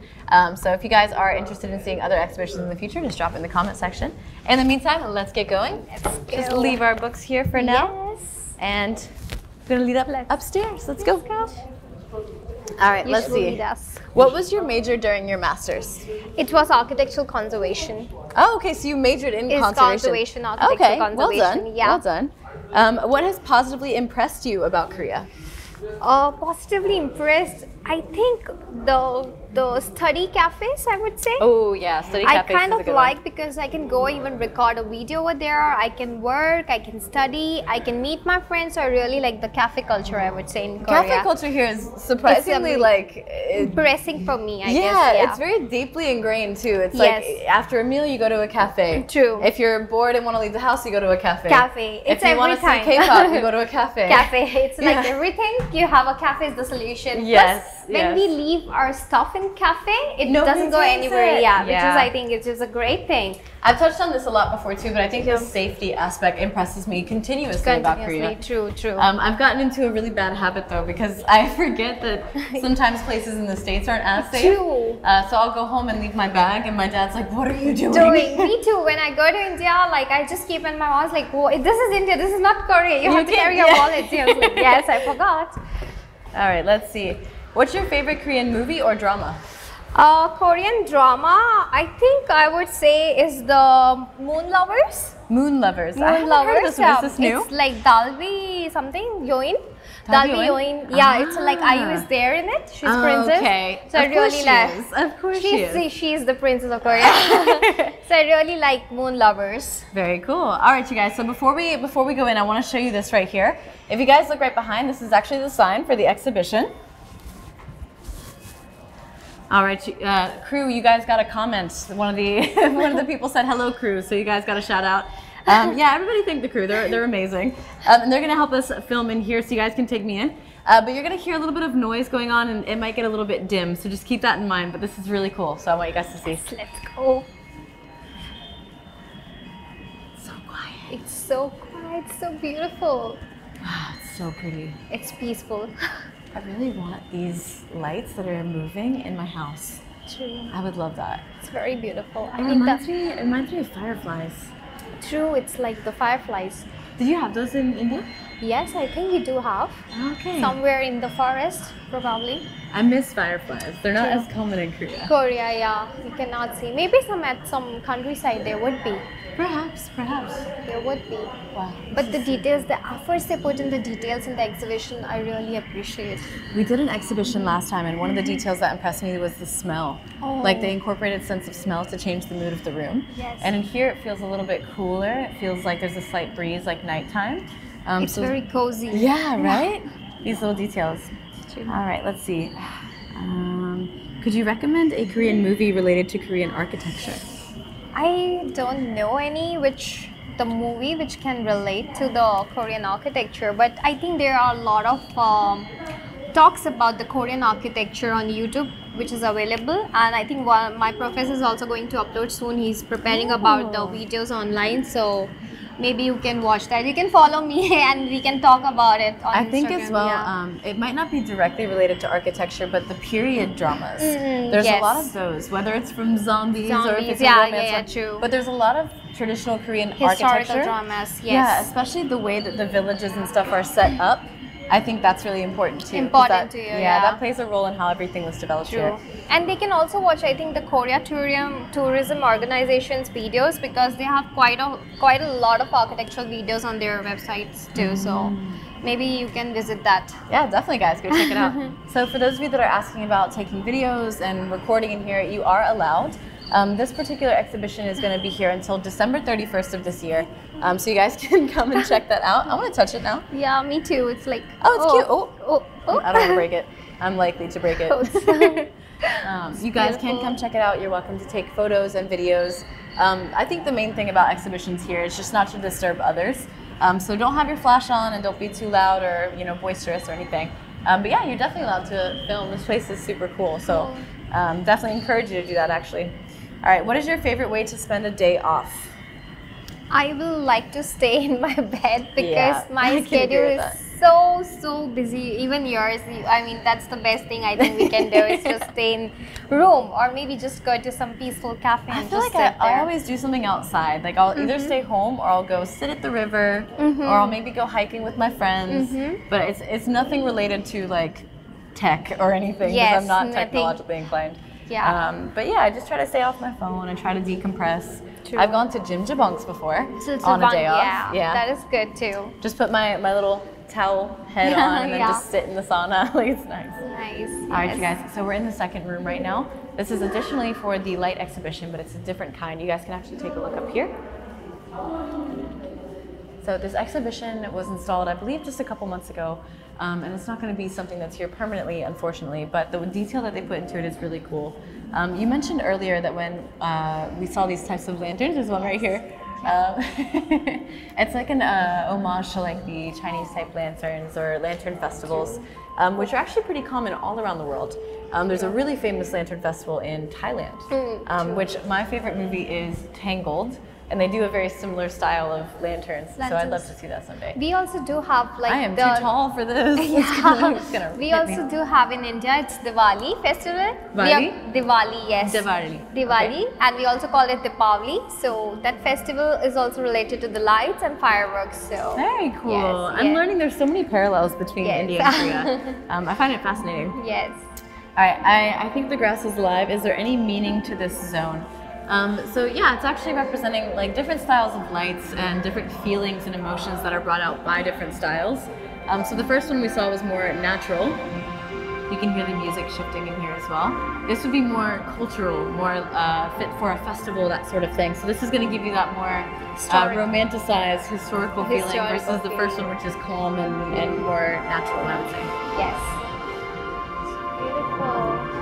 So if you guys are interested in seeing other exhibitions in the future, just drop in the comment section. In the meantime, let's get going. Just leave our books here for now. Yes. And we're going to lead up upstairs. Let's go. All right, let's see. What was your major during your master's? It was architectural conservation. Oh, okay, so you majored in conservation. Architectural conservation. Well done. Yeah. Well done. What has positively impressed you about Korea? Positively impressed. I think the study cafes, I would say. Oh yeah, study cafes. I kind of like because I can go even record a video over there. I can work, I can study, I can meet my friends. So I really like the cafe culture, I would say, in Korea. Cafe culture here is surprisingly impressing for me, I guess. Yeah, it's very deeply ingrained too. It's like after a meal you go to a cafe. True. If you're bored and want to leave the house, you go to a cafe. It's if you want to see K-pop, you go to a cafe. It's like everything. You have a cafe is the solution. Yes. Plus, when we leave our stuff in cafe, it doesn't go anywhere. Which is, I think, it's just a great thing. I've touched on this a lot before too, but I think the safety aspect impresses me continuously about Korea. True. I've gotten into a really bad habit though, because I forget that sometimes places in the States aren't as safe. True. So I'll go home and leave my bag, and my dad's like, "What are you doing?" Me too. When I go to India, like I just keep in my mom's like, "Whoa, this is India. This is not Korea. You have to carry your wallet." I was like, yes, I forgot. All right, let's see. What's your favorite Korean movie or drama? Korean drama, I think I would say is the Moon Lovers. Moon Lovers. Moon I haven't Lovers. heard of this one. Is this new? It's like Dalvi something, Yoin. Dalvi Yoin. Yeah, it's like IU is there in it. She's princess. Okay. So I really like. Of course she is. She's the princess of Korea. So I really like Moon Lovers. Very cool. All right, you guys. So before we go in, I want to show you this right here. If you guys look right behind, this is actually the sign for the exhibition. All right, crew, you guys got a comment. One of the people said hello, crew. So you guys got a shout out. Yeah, everybody thank the crew. They're amazing, and they're gonna help us film in here, so you guys can take me in. But you're gonna hear a little bit of noise going on, and it might get a little bit dim. So just keep that in mind. But this is really cool, so I want you guys to see. Let's go. So quiet. It's so quiet. So beautiful. Wow, it's so pretty. It's peaceful. I really want these lights that are moving in my house. True. I would love that. It's very beautiful. It reminds me of fireflies. True, it's like the fireflies. Did you have those in India? Yes, I think we do have. Okay. Somewhere in the forest, probably. I miss fireflies. They're not as common in Korea. Korea, yeah. You cannot see. Maybe at some countryside there would be. Perhaps. There would be. Wow. But the details, the efforts they put in the details in the exhibition, I really appreciate. We did an exhibition last time, and one of the details that impressed me was the smell. Oh. Like they incorporated sense of smell to change the mood of the room. Yes. And in here it feels a little bit cooler. It feels like there's a slight breeze, like nighttime. It's very cozy. Yeah, right? These little details. All right, let's see. Could you recommend a Korean movie related to Korean architecture? I don't know any which can relate to the Korean architecture, but I think there are a lot of talks about the Korean architecture on YouTube, which is available, and I think my professor is also going to upload soon. He's preparing about the videos online, so maybe you can watch that. You can follow me and we can talk about it on I think Instagram, as well, it might not be directly related to architecture, but the period dramas. There's a lot of those, whether it's from zombies or if it's a romance one. True. But there's a lot of traditional Korean Historical architecture. dramas, yes. Yeah, especially the way that the villages and stuff are set up. I think that's really important too. Yeah, that plays a role in how everything was developed here. And they can also watch, I think, the Korea tourism organization's videos, because they have quite a lot of architectural videos on their websites too. So maybe you can visit that. Yeah, definitely, guys, go check it out. So for those of you that are asking about taking videos and recording in here, you are allowed. This particular exhibition is going to be here until December 31st of this year. So you guys can come and check that out. I want to touch it now. Yeah, me too. It's like, it's cute. I don't want to break it. I'm likely to break it. You guys can come check it out. You're welcome to take photos and videos. I think the main thing about exhibitions here is just not to disturb others. So don't have your flash on and don't be too loud or boisterous or anything. But yeah, you're definitely allowed to film. This place is super cool. So definitely encourage you to do that, actually. All right, what is your favorite way to spend a day off? I will like to stay in my bed because my schedule is so busy. Even yours. I mean, that's the best thing I think we can do is just stay in room, or maybe just go to some peaceful cafe and I feel just like sit there. I always do something outside. Like I'll either stay home or I'll go sit at the river, or I'll maybe go hiking with my friends. But it's nothing related to like tech or anything, because I'm not technologically inclined. Yeah. But yeah, I just try to stay off my phone and try to decompress. True. I've gone to jjimjilbangs before on a day off. Yeah, that is good too. Just put my little towel head on and then just sit in the sauna. Like, it's nice. Nice. All right, you guys. So we're in the second room right now. This is additionally for the light exhibition, but it's a different kind. You guys can actually take a look up here. So this exhibition was installed, I believe, just a couple months ago. And it's not going to be something that's here permanently, unfortunately, but the detail that they put into it is really cool. You mentioned earlier that when we saw these types of lanterns, there's one right here. It's like an homage to like the Chinese type lanterns or lantern festivals, which are actually pretty common all around the world. There's a really famous lantern festival in Thailand, which my favorite movie is Tangled. And they do a very similar style of lanterns, so I'd love to see that someday. We also do have like I am too tall for this. We also do have in India, it's Diwali festival. Diwali, yes. Diwali, okay. And we also call it Deepavali. So that festival is also related to the lights and fireworks. So very cool. Yes, I'm learning there's so many parallels between India and Korea. I find it fascinating. Yes. All right, I think the grass is live. Is there any meaning to this zone? So yeah, it's actually representing like different styles of lights and different feelings and emotions that are brought out by different styles. So the first one we saw was more natural. You can hear the music shifting in here as well. This would be more cultural, more fit for a festival, that sort of thing. So this is going to give you that more romanticized, historical feeling versus the first one, which is calm and more natural, I would say. Yes. Beautiful.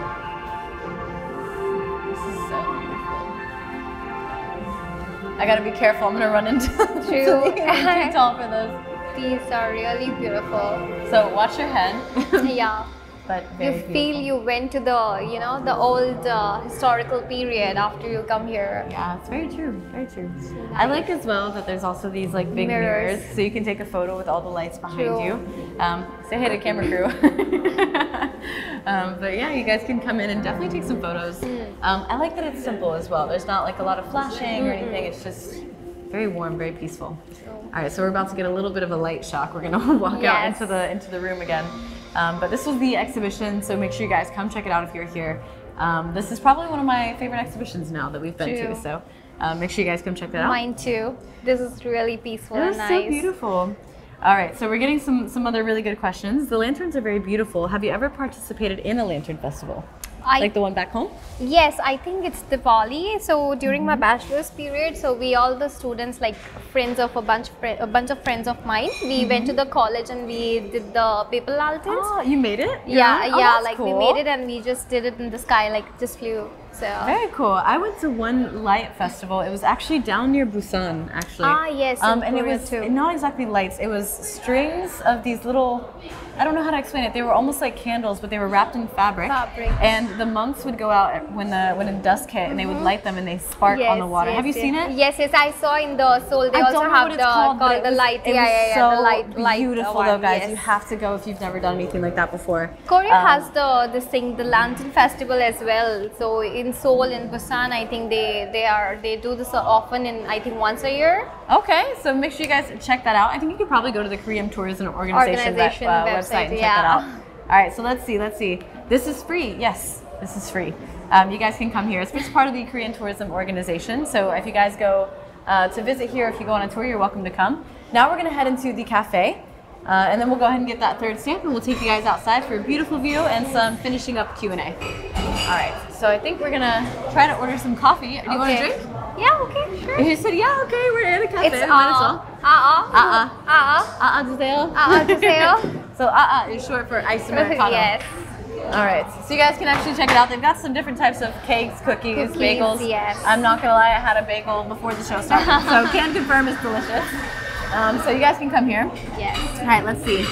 I gotta be careful. I'm gonna run into True. I'm too tall for those. These are really beautiful. So watch your head. Yeah. But you feel you went to the the old historical period after you come here. Yeah, it's very true. Very true. Nice. I like as well that there's also these like big mirrors, so you can take a photo with all the lights behind you. Say hey to camera crew. But yeah, you guys can come in and definitely take some photos. I like that it's simple as well. There's not like a lot of flashing or anything. It's just very warm, very peaceful. All right, so we're about to get a little bit of a light shock. We're gonna walk out into the room again. But this was the exhibition, so make sure you guys come check it out if you're here. This is probably one of my favorite exhibitions now that we've been to, so make sure you guys come check that out. Mine too. This is really peaceful and nice. It was so beautiful. All right, so we're getting some other really good questions. The lanterns are very beautiful. Have you ever participated in a lantern festival? I- like the one back home? Yes, I think it's Diwali. So during my bachelor's period, so we all the students, like friends of a bunch of friends of mine, we went to the college and we did the paper lanterns. Oh, you made it? Yeah, Oh, yeah, that's like cool. we made it and we just did it in the sky, like just flew. So Very cool. I went to one light festival. It was actually down near Busan, actually. Ah, yes, in and it Korea was too. not exactly lights. It was strings of these little. I don't know how to explain it. They were almost like candles, but they were wrapped in fabric. And the monks would go out when the dusk hit, and they would light them, and they spark on the water. Have you seen it? Yes, yes, I saw in the Seoul. They I also don't know have what it's called, but the light. It Yeah, was yeah, yeah, so the light beautiful, one, though, guys. yes. You have to go if you've never done anything like that before. Korea has the lantern festival as well. So in Seoul, in Busan, I think they do this often in I think once a year. Okay, so make sure you guys check that out. I think you could probably go to the Korean Tourism Organization website and check that out. All right, so let's see. This is free. Yes, this is free. You guys can come here. It's just part of the Korean Tourism Organization. So if you guys go to visit here, if you go on a tour, you're welcome to come. Now we're gonna head into the cafe. And then we'll go ahead and get that third stamp, and we'll take you guys outside for a beautiful view and some finishing up Q&A. All right, so I think we're gonna try to order some coffee. Do you want a drink? Yeah, okay, sure. He said, yeah, okay, we're in a cafe. It's Might as well. 주세요. So is short for iced Americano. Yes. All right, so you guys can actually check it out. They've got some different types of cakes, cookies, bagels. Yes. I'm not gonna lie, I had a bagel before the show started, so can confirm it's delicious. So you guys can come here. Yes. All right, let's see.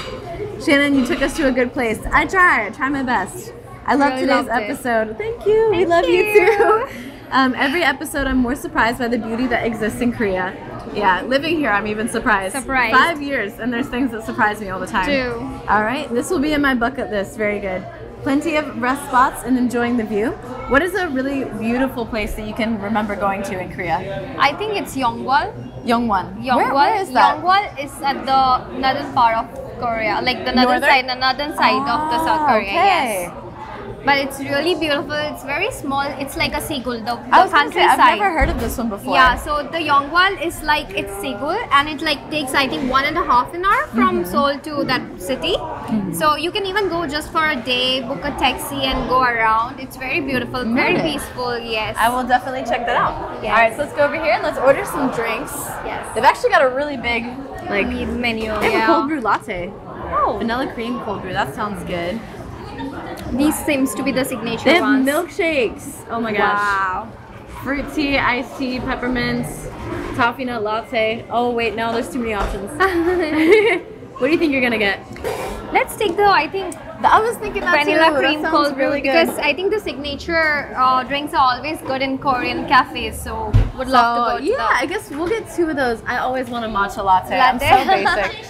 Shannon, you took us to a good place. I try my best. I love Really today's loved it. episode. Thank you. We love you too. Every episode, I'm more surprised by the beauty that exists in Korea. Yeah, living here, I'm even surprised. 5 years, and there's things that surprise me all the time. True. All right, this will be in my bucket list. Very good. Plenty of rest spots and enjoying the view. What is a really beautiful place that you can remember going to in Korea? I think it's Yongwon. Yongwon. Yongwon. Where is that? Yongwon is at the northern part of Korea, like the northern side of the South Korea. Okay. Yes. But it's really beautiful. It's very small. It's like a Seoul, the I was gonna say, countryside. I've never heard of this one before. Yeah, so the Yongwon is like it's Seoul, and it like takes I think 1.5 an hour from Seoul to that city. So you can even go just for a day, book a taxi, and go around. It's very beautiful, very peaceful. Yes. I will definitely check that out. Yes. All right, so let's go over here and let's order some drinks. Yes. They've actually got a really big menu. They have a cold brew latte. Oh. Vanilla cream cold brew. That sounds good. These seems to be the signature They have ones. milkshakes. Oh my gosh. Wow. Fruit tea, iced tea, peppermints, toffee nut latte. Oh wait, no, there's too many options. What do you think you're gonna get? Let's take the I think I was thinking that vanilla too. cream That sounds cold brew really good. because I think the signature drinks are always good in Korean cafes. So would love to go to yeah, I guess we'll get 2 of those. I always want a matcha latte. I'm so Latte. basic.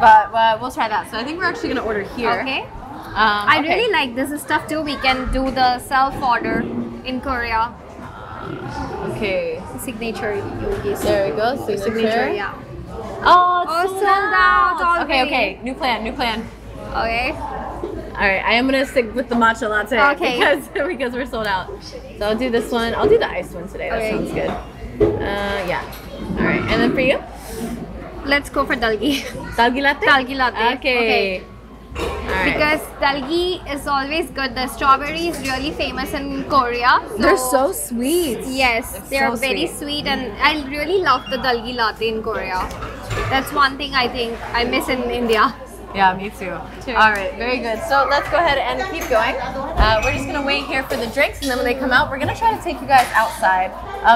But we'll try that. So I think we're actually gonna order here. Okay. I okay. really like this stuff too. We can do the self-order in Korea. Okay. Signature yogis. There we go. Signature. Yeah. Oh, Oh, it's sold out already. Okay, okay. New plan. Okay. All right, I am gonna stick with the matcha latte Okay. because we're sold out. So I'll do this one. I'll do the iced one today. That Okay. sounds good. Yeah. All right, and then for you, Let's go for dalgi. dalgi latte. Dalgi latte. Okay. All right. Because dalgi is always good. The strawberry is really famous in Korea. They're so sweet. Yes, they are so very sweet, and I really love the dalgi latte in Korea. That's one thing I think I miss in India. Yeah, me too. All right, very good. So let's go ahead and keep going. We're just gonna wait here for the drinks, and then when they come out, we're gonna try to take you guys outside.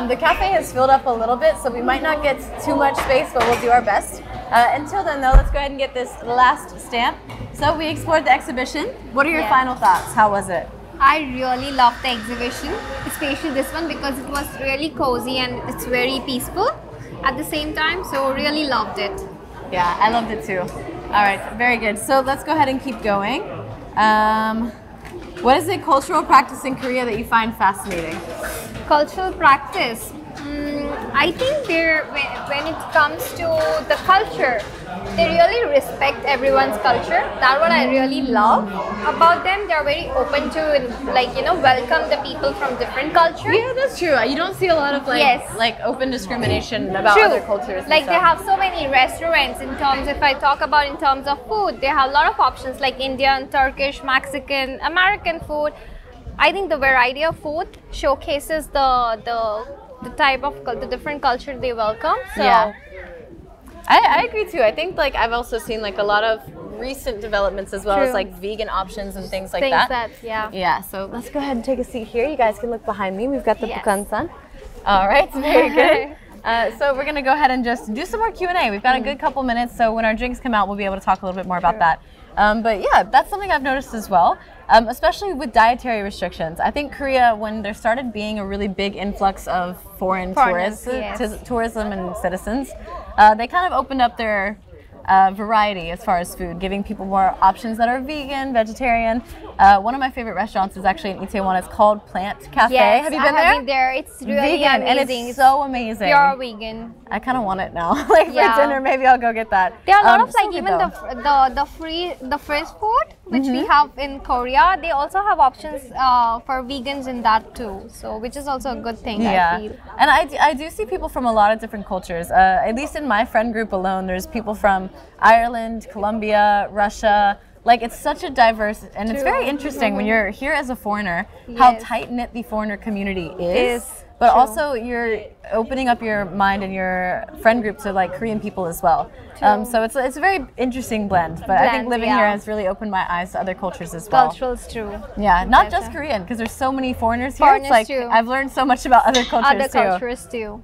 The cafe has filled up a little bit, so we might not get too much space, but we'll do our best. Until then, though, let's go ahead and get this last stamp. So we explored the exhibition. What are your final thoughts? How was it? I really loved the exhibition, especially this one because it was really cozy and it's very peaceful at the same time. So really loved it. Yeah, I loved it too. All right, very good. So let's go ahead and keep going. What is a cultural practice in Korea that you find fascinating? Cultural practice. I think when it comes to the culture, they really respect everyone's culture. That's what I really love about them. They're very open to welcome the people from different cultures. Yeah, that's true. You don't see a lot of like open discrimination about other cultures. and Like they stuff. have so many restaurants in terms, if I talk about in terms of food, they have a lot of options like Indian, Turkish, Mexican, American food. I think the variety of food showcases the type of the different culture they welcome. So Yeah. I agree too. I think like I've also seen like a lot of recent developments as well as True. like vegan options and things like things that. that Yeah, so let's go ahead and take a seat here. You guys can look behind me. We've got the Yes. bukan-san. All right, very good. So we're gonna go ahead and just do some more Q&A. We've got a good couple minutes, so when our drinks come out, we'll be able to talk a little bit more about that. But yeah, that's something I've noticed as well, especially with dietary restrictions. I think Korea, when there started being a really big influx of Foreigners, yes. tourism and citizens, they kind of opened up their variety as far as food, giving people more options that are vegan, vegetarian. One of my favorite restaurants is actually in Itaewon. It's called Plant Cafe. Yes, Have you I been there? have been there. It's really Vegan, and amazing. it's so amazing. Pure vegan. I kind of want it now. Like Yeah. for dinner, maybe I'll go get that. There are a lot of so like good even though. the fresh food which we have in Korea. They also have options for vegans in that too. So which is also a good thing. I feel. And I do see people from a lot of different cultures. At least in my friend group alone, there's people from Ireland, Colombia, Russia. Like it's such a diverse, and it's True. very interesting when you're here as a foreigner, how Yes. tight-knit the foreigner community is. But True. also you're opening up your mind and your friend group to like Korean people as well. So it's a very interesting blend. But I think Blend, living yeah. here has really opened my eyes to other cultures as well. Culturals too. Yeah, not just Better. Korean, because there's so many foreigners here. Foreigners It's like too. I've learned so much about other cultures Other too. cultures too.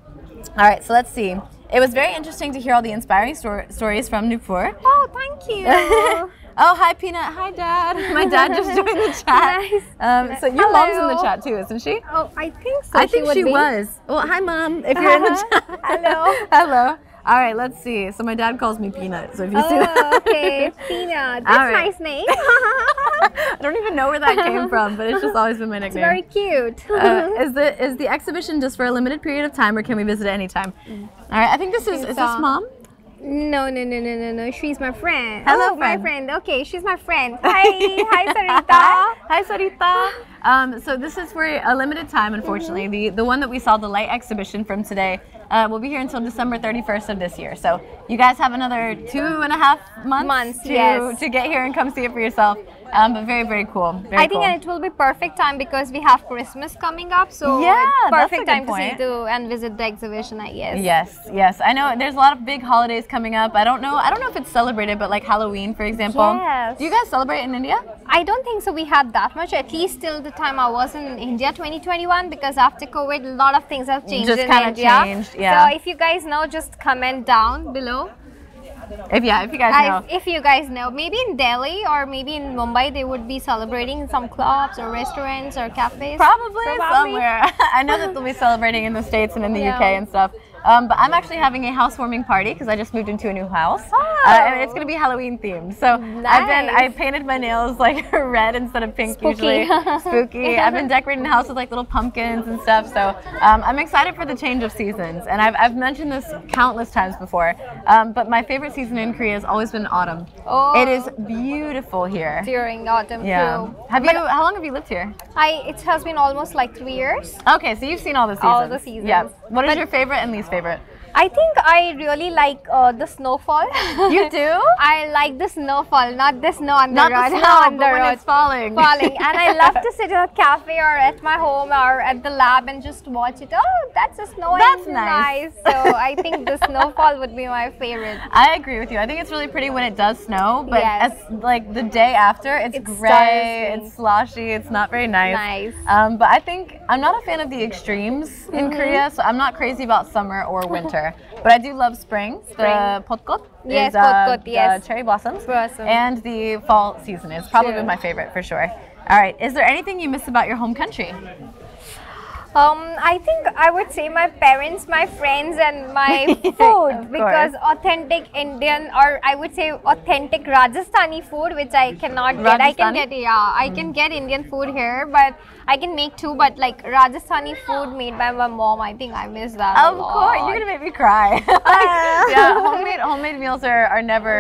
All right, so let's see. It was very interesting to hear all the inspiring stories from Nupur. Oh, thank you. Oh, hi Peanut. Hi Dad. My dad just joined the chat. Nice. So your mom's in the Hello. chat too, isn't she? Oh, I think so. I think she would be. was. Well, hi Mom, if you're in the chat. Hello. Hello. All right, let's see. So my dad calls me Peanut. So if you see Oh, that. okay. Peanut. All That's a right. nice name. I don't even know where that came from, but it's just always been my It's nickname. very cute. Is the exhibition just for a limited period of time, or can we visit it anytime? All right, I think this is this Mom? No. She's my friend. Hello, oh, my friend. friend. Okay, she's my friend. Hi, Sarita. Hi, Sarita. So this is for a limited time, unfortunately. The one that we saw, the light exhibition from today, will be here until December 31st of this year. So you guys have another 2.5 months yes. to get here and come see it for yourself. But very, very cool. Very I think cool. it will be perfect time because we have Christmas coming up. So Yeah, it's that's a perfect good time point. to see and visit the exhibition, I guess. Yes. I know there's a lot of big holidays coming up. I don't know if it's celebrated, but like Halloween, for example. Yes. Do you guys celebrate in India? I don't think so we had that much, at least till the time I was in India 2021, because after COVID, a lot of things have changed Just in kinda India. changed, yeah. So if you guys know, just comment down below. If you guys know. If you guys know, maybe in Delhi or maybe in Mumbai, they would be celebrating in some clubs or restaurants or cafes. Probably somewhere. I know that they'll be celebrating in the States and in the Yeah. UK and stuff. But I'm actually having a housewarming party because I just moved into a new house. Oh. And it's going to be Halloween themed. So I Nice. painted my nails like red instead of pink Spooky. usually. Spooky. I've been decorating the house with like little pumpkins and stuff. So I'm excited for the change of seasons. And I've mentioned this countless times before. But my favorite season in Korea has always been autumn. Oh. It is beautiful here. During autumn Yeah. too. How long have you lived here? It has been almost like 3 years. Okay, so you've seen all the seasons. All the seasons. Yeah. What is your favorite and least favorite? I think I really like the snowfall. You do? I like the snowfall, not the snow on the Not road. the snow, on but the when road. it's falling. Falling. And I love to sit at a cafe or at my home or at the lab and just watch it. Oh, that's a snow. That's and nice. So I think the snowfall would be my favorite. I agree with you. I think it's really pretty when it does snow, but Yes. as like the day after, it's gray, starts it's sloshy, it's not very nice. Nice. But I think I'm not a fan of the extremes in Korea, so I'm not crazy about summer or winter. But I do love spring. The potkot Yes, is potkot, the yes. cherry blossoms. Blossom. And the fall season is probably True. my favorite for sure. All right, is there anything you miss about your home country? I think I would say my parents, my friends, and my food, because authentic Indian, or I would say authentic Rajasthani food, which I cannot get. I can Rajasthani? get, I can get Indian food here, but I can make too. But like Rajasthani food made by my mom, I think I miss that. Of a lot. course, you're gonna make me cry. Yeah, homemade meals are never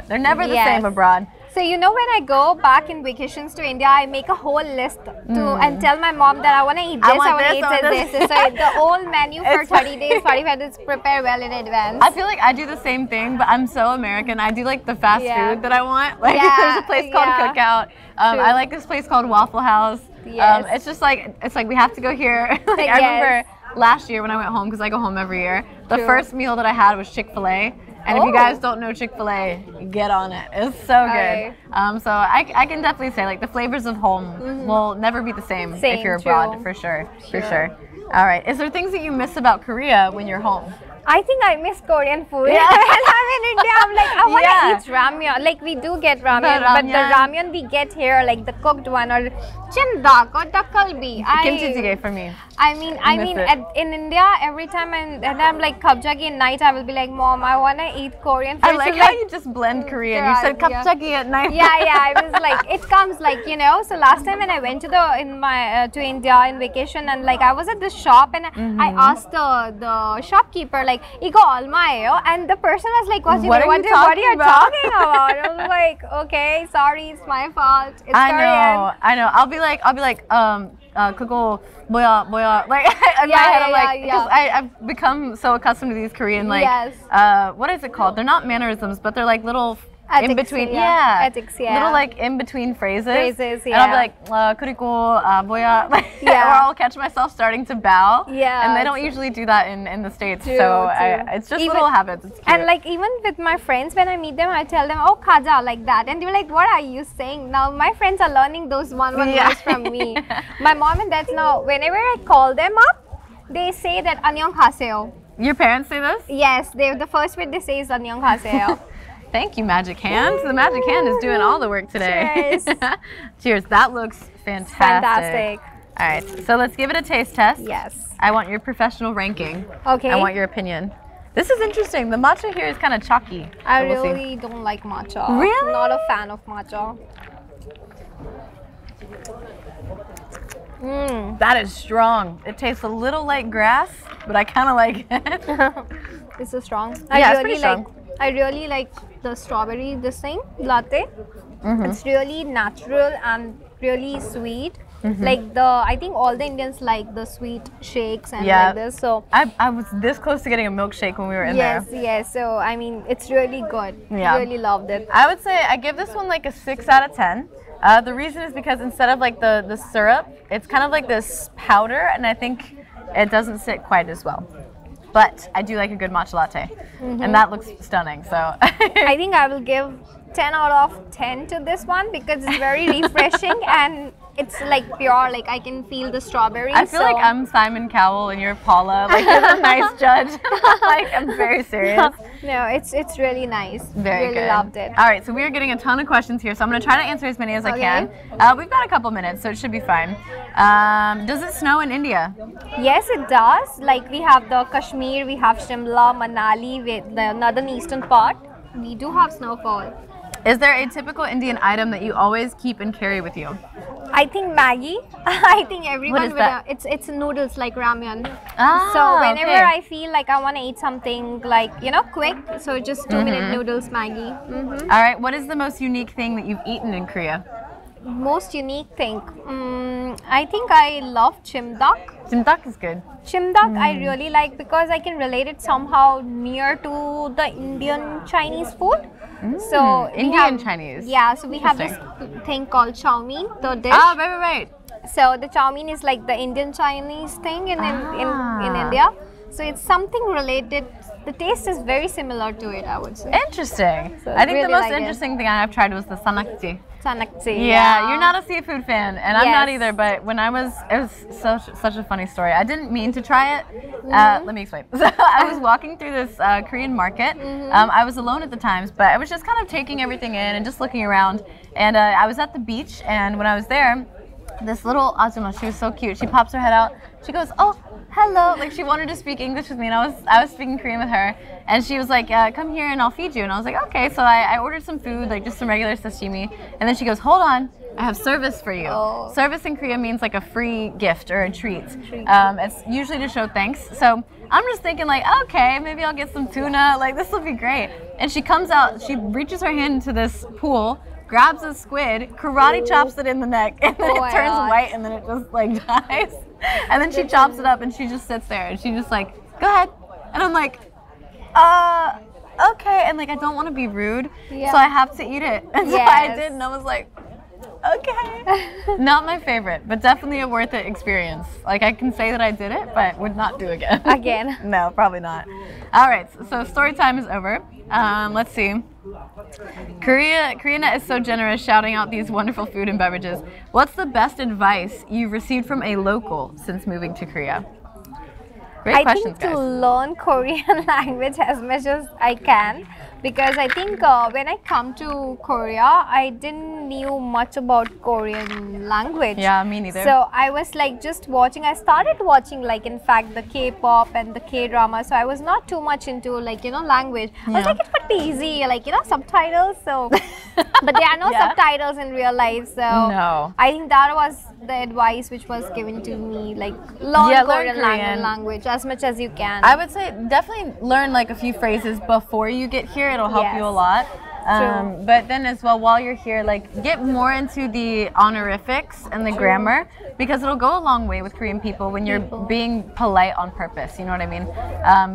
they're never the Yes. same abroad. So you know, when I go back in vacations to India, I make a whole list and tell my mom that I want to eat this, I want to eat this. So the whole menu for 30 days, 45 days, prepare well in advance. I feel like I do the same thing, but I'm so American. I do like the fast Yeah. food that I want. Like Yeah, there's a place called yeah. Cookout. I like this place called Waffle House. Yes. It's like we have to go here. Like, I remember last year when I went home, because I go home every year, the first meal that I had was Chick-fil-A. And if you guys don't know Chick-fil-A, get on it. It's so good. So I can definitely say, like, the flavors of home will never be the same if you're abroad, for sure. For sure. All right. Is there things that you miss about Korea when you're home? I think I miss Korean food. Yeah. When I'm in India, I'm like, I want to eat ramyeon. Like, we do get ramyeon, but the ramyeon we get here, like the cooked one, or chimdak, or dakalbi. Kimchi jjigae for me. I mean, in India, every time I'm like kapjagi at night, I will be like, Mom, I want to eat Korean food. I like how you just blend Korean. You said kapjagi at night. Yeah, I was like, it comes like, you know. So last time when I went to India in vacation, and like I was at the shop, and I asked the shopkeeper, like, Iko almayo, and the person was like, what are you talking about? I was like, okay, sorry, it's my fault. It's Korean. I know. I'll be like, 그거 뭐야, like in my head, I'm like, because I've become so accustomed to these Korean, like, what is it called? They're not mannerisms, but they're like little in between, ethics, little like in between phrases. And I'll be like, 그리고 뭐야, like, or I'll catch myself starting to bow. And they don't usually do that in the States, so it's just little habits. It's cute. And like even with my friends, when I meet them, I tell them, oh, kaja, like that, and they're like, what are you saying? Now my friends are learning those one words from me. My mom and dad now, whenever I call them up, they say that annyeonghaseyo. Your parents say this? Yes, the first word they say is annyeonghaseyo. Thank you, Magic Hand. The Magic Hand is doing all the work today. Cheers. Cheers. That looks fantastic. Fantastic. All right, so let's give it a taste test. Yes. I want your professional ranking. Okay. I want your opinion. This is interesting. The matcha here is kind of chalky. I really don't like matcha. Really? Not a fan of matcha. That is strong. It tastes a little like grass, but I kind of like it. It's so strong. It's pretty strong. I really like the strawberry, latte. It's really natural and really sweet. Like I think all the Indians like the sweet shakes and like this. So I was this close to getting a milkshake when we were in there. Yes. So I mean, it's really good. Yeah. Really loved it. I would say I give this one like a 6 out of 10. The reason is because instead of like the syrup, it's kind of like this powder, and I think it doesn't sit quite as well. But I do like a good matcha latte, and that looks stunning. So I think I will give 10 out of 10 to this one because it's very refreshing and it's like pure. Like I can feel the strawberry. I feel like I'm Simon Cowell and you're Paula. Like you're a nice judge. Like I'm very serious. No, it's really nice. Very really good. Loved it. All right, so we are getting a ton of questions here, so I'm going to try to answer as many as I can. We've got a couple minutes, so it should be fine. Does it snow in India? Yes, it does. Like we have the Kashmir, we have Shimla, Manali, with the northern eastern part. We do have snowfall. Is there a typical Indian item that you always keep and carry with you? I think Maggie. I think everyone What is that? It's noodles like ramyun. Ah, so whenever I feel like I want to eat something like, you know, quick, so just 2-minute noodles Maggie. All right, what is the most unique thing that you've eaten in Korea? Most unique thing. I think I love chimdak. Chimdak is good. Chimdak I really like because I can relate it somehow near to the Indian Chinese food. So Indian Chinese. Yeah, so we have this thing called chow mein, the dish. Ah, right. So the chow mein is like the Indian Chinese thing in India. So it's something related. The taste is very similar to it, I would say. Interesting. So I think really the most like interesting thing I've tried was the sanakji. Sanakji. Yeah, you're not a seafood fan, and I'm not either. But when it was such a funny story. I didn't mean to try it. Let me explain. So I was walking through this Korean market. I was alone at the times, but I was just kind of taking everything in and just looking around. And I was at the beach, and when I was there, this little ajumma, she was so cute. She pops her head out. She goes, "Oh, hello!" Like she wanted to speak English with me, and I was speaking Korean with her. And she was like, "Come here, and I'll feed you." And I was like, "Okay." So I ordered some food, like just some regular sashimi. And then she goes, "Hold on, I have service for you." Oh. Service in Korea means like a free gift or a treat. It's usually to show thanks. So I'm just thinking like, okay, maybe I'll get some tuna. Like this will be great. And she comes out, she reaches her hand into this pool, grabs a squid, karate chops it in the neck, and then it turns white, and then it just like dies. And then she chops it up, and she just sits there, and she just like, "Go ahead." And I'm like, okay. And like I don't want to be rude, so I have to eat it. And so I did, and I was like, Okay. Not my favorite, but definitely a worth it experience. Like I can say that I did it, but would not do again. Again. No, probably not. All right, so story time is over. Let's see. Koreanet is so generous, shouting out these wonderful food and beverages. What's the best advice you've received from a local since moving to Korea? Great questions, think to guys. learn Korean language as much as I can, because I think when I come to Korea, I didn't knew much about Korean language. Yeah, me neither. So I was like just watching. I started watching like in fact the K-pop and the K-drama. So I was not too much into like language. I was like it would be easy, like subtitles. So, but there are no subtitles in real life. So no. I think that was the advice which was given to me, like learn Korean language as much as you can. I would say definitely learn like a few phrases before you get here. It'll help you a lot. But then as well, while you're here, like get more into the honorifics and the grammar, because it'll go a long way with Korean people when you're being polite on purpose. You know what I mean?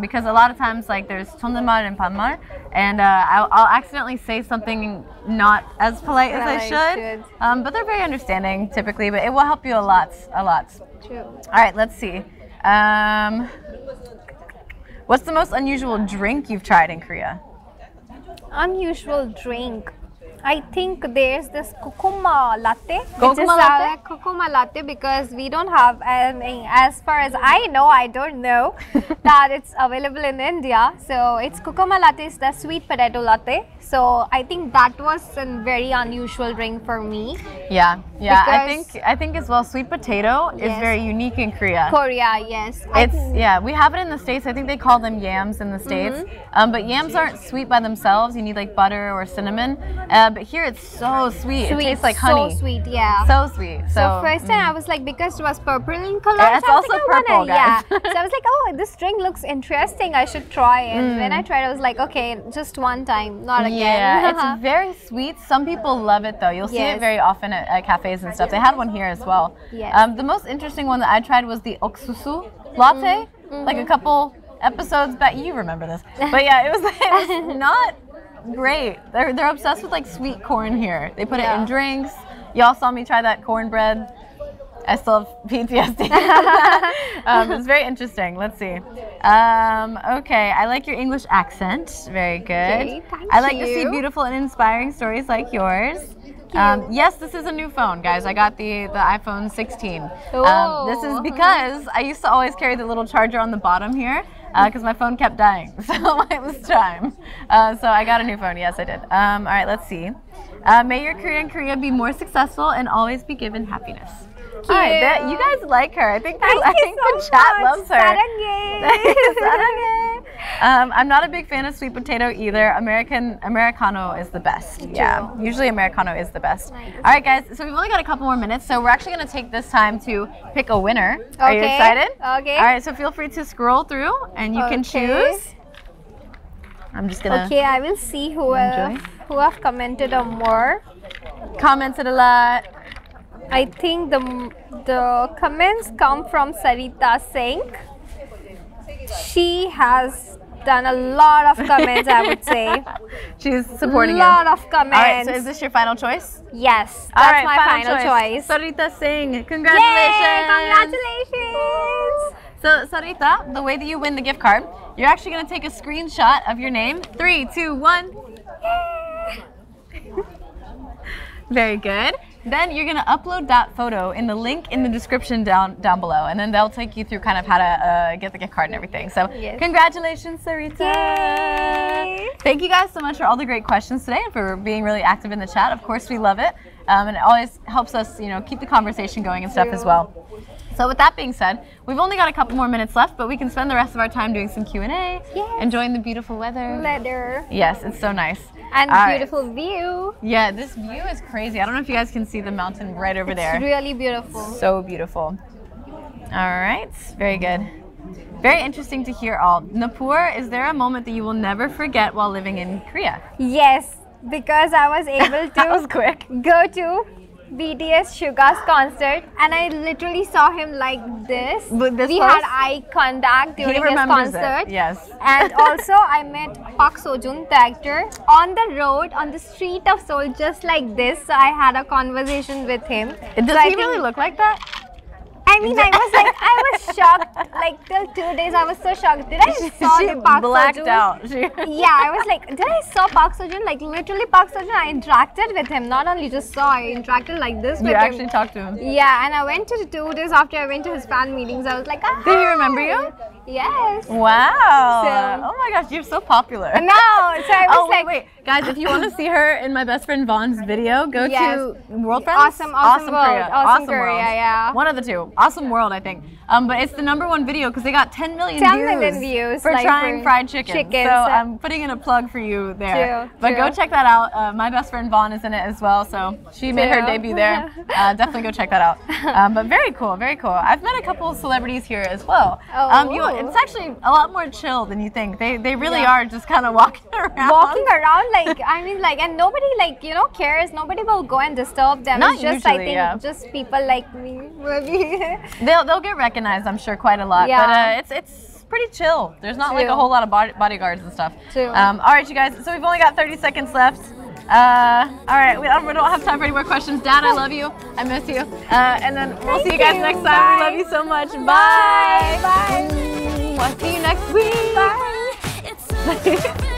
Because a lot of times, like there's 존댓말 and 반말, and I'll accidentally say something not as polite as I should. But they're very understanding typically. But it will help you a lot. True. All right, let's see. What's the most unusual drink you've tried in Korea? Unusual drink. I think there's this kokoma latte. Kokoma latte? Kokoma latte, because we don't have, as far as I know, I don't know that it's available in India. So it's kokoma latte is the sweet potato latte. So I think that was a very unusual drink for me. Yeah. I think as well, sweet potato is very unique in Korea. Yes. We have it in the States. I think they call them yams in the States. But yams aren't sweet by themselves. You need like butter or cinnamon. But here it's so sweet. It tastes like honey. So sweet, yeah. So sweet. So first time I was like, because it was purple in color. It's also purple, guys. So I was like, oh, this drink looks interesting. I should try it. And when I tried, I was like, okay, just one time, not again. Yeah, it's very sweet. Some people love it though. You'll see it very often at cafes and stuff. They had one here as well. The most interesting one that I tried was the oksusu latte. Like a couple episodes back. You remember this. But yeah, it was not great. They're obsessed with like sweet corn here. They put it in drinks. Y'all saw me try that cornbread. I still have PTSD. It's very interesting. Let's see. Okay, I like your English accent. Very good. Okay, I like to see beautiful and inspiring stories like yours. Yes, this is a new phone, guys. I got the iPhone 16. This is because I used to always carry the little charger on the bottom here because my phone kept dying. So it was time. So I got a new phone. Yes, I did. All right, let's see. May your career in Korea be more successful and always be given happiness. All right, you guys like her. I think the chat loves her. Sarangchae. I'm not a big fan of sweet potato either. Americano is the best. Yeah, usually Americano is the best. Nice. All right, guys. So we've only got a couple more minutes, so we're actually going to take this time to pick a winner. Are you excited? Okay. All right. So feel free to scroll through, and you can choose. I'm just gonna. Okay, I will see who have commented on more. Commented a lot. I think the comments come from Sarita Singh. She has done a lot of comments, I would say. She's supporting you. A lot of comments. All right, so is this your final choice? Yes, that's my final choice. Sarita Singh, congratulations! Yay, congratulations! So Sarita, the way that you win the gift card, you're actually going to take a screenshot of your name. 3, 2, 1. Very good. Then you're going to upload that photo in the link in the description down below, and then they'll take you through kind of how to get the gift card and everything. So congratulations, Sarita. Yay. Thank you guys so much for all the great questions today and for being really active in the chat. Of course, we love it. And it always helps us, keep the conversation going and stuff as well. So with that being said, we've only got a couple more minutes left, but we can spend the rest of our time doing some Q&A, enjoying the beautiful weather. Yes, it's so nice. And beautiful view. Yeah, this view is crazy. I don't know if you guys can see the mountain right over there. It's really beautiful. So beautiful. All right, very good. Very interesting to hear all. Napur, is there a moment that you will never forget while living in Korea? Yes, because I was able to that was quick. go to BTS Suga's concert, and I literally saw him like this. With this we pose? had eye contact during his concert. Yes. And also I met Park Seo-joon, the actor, on the road, on the street of Seoul, just like this. So I had a conversation with him. Does he really look like that? I mean, I was shocked. Like till 2 days, I was so shocked. Did I saw she the Park blacked Seo-joon? out. Yeah, I was like, did I saw Park Seo-joon? Like literally Park Seo-joon, I interacted with him. Not only just saw, I interacted like this with You him. actually talked to him. Yeah, and I went to the 2 days after I went to his fan meetings. I was like, ah. Did he remember you? Yes. Wow. So- oh my gosh, you're so popular. No, so I was like, wait. Guys, if you want to see her in my best friend Vaughn's video, go Yes. to World Friends? Awesome World. Korea. Awesome Korea, World. yeah. One of the two. Awesome World, I think. But it's the #1 video because they got 10 million 10 views, million views, for like, trying for fried chicken. chicken, So so- I'm putting in a plug for you there. True, but true. go check that out. My best friend Vaughn is in it as well, so she made her True. debut there. Definitely go check that out. But very cool, very cool. I've met a couple of celebrities here as well. Oh. It's actually a lot more chill than you think. They really Yeah. are just kind of walking around. walking around, like, I mean, like, and nobody, like, you know, cares. Nobody will go and disturb them. Not it's just, I usually, think, yeah. just people like me, maybe. They'll get recognized, I'm sure, quite a lot. Yeah. But it's pretty chill. There's not like a True. whole lot of bodyguards and stuff. True. All right, you guys. So we've only got 30 seconds left. All right, we don't have time for any more questions. Dad, I love you. I miss you. And then we'll see you guys Thank you. next time. We Bye. love you so much. Bye. Bye. I'll see you next week. Bye. It's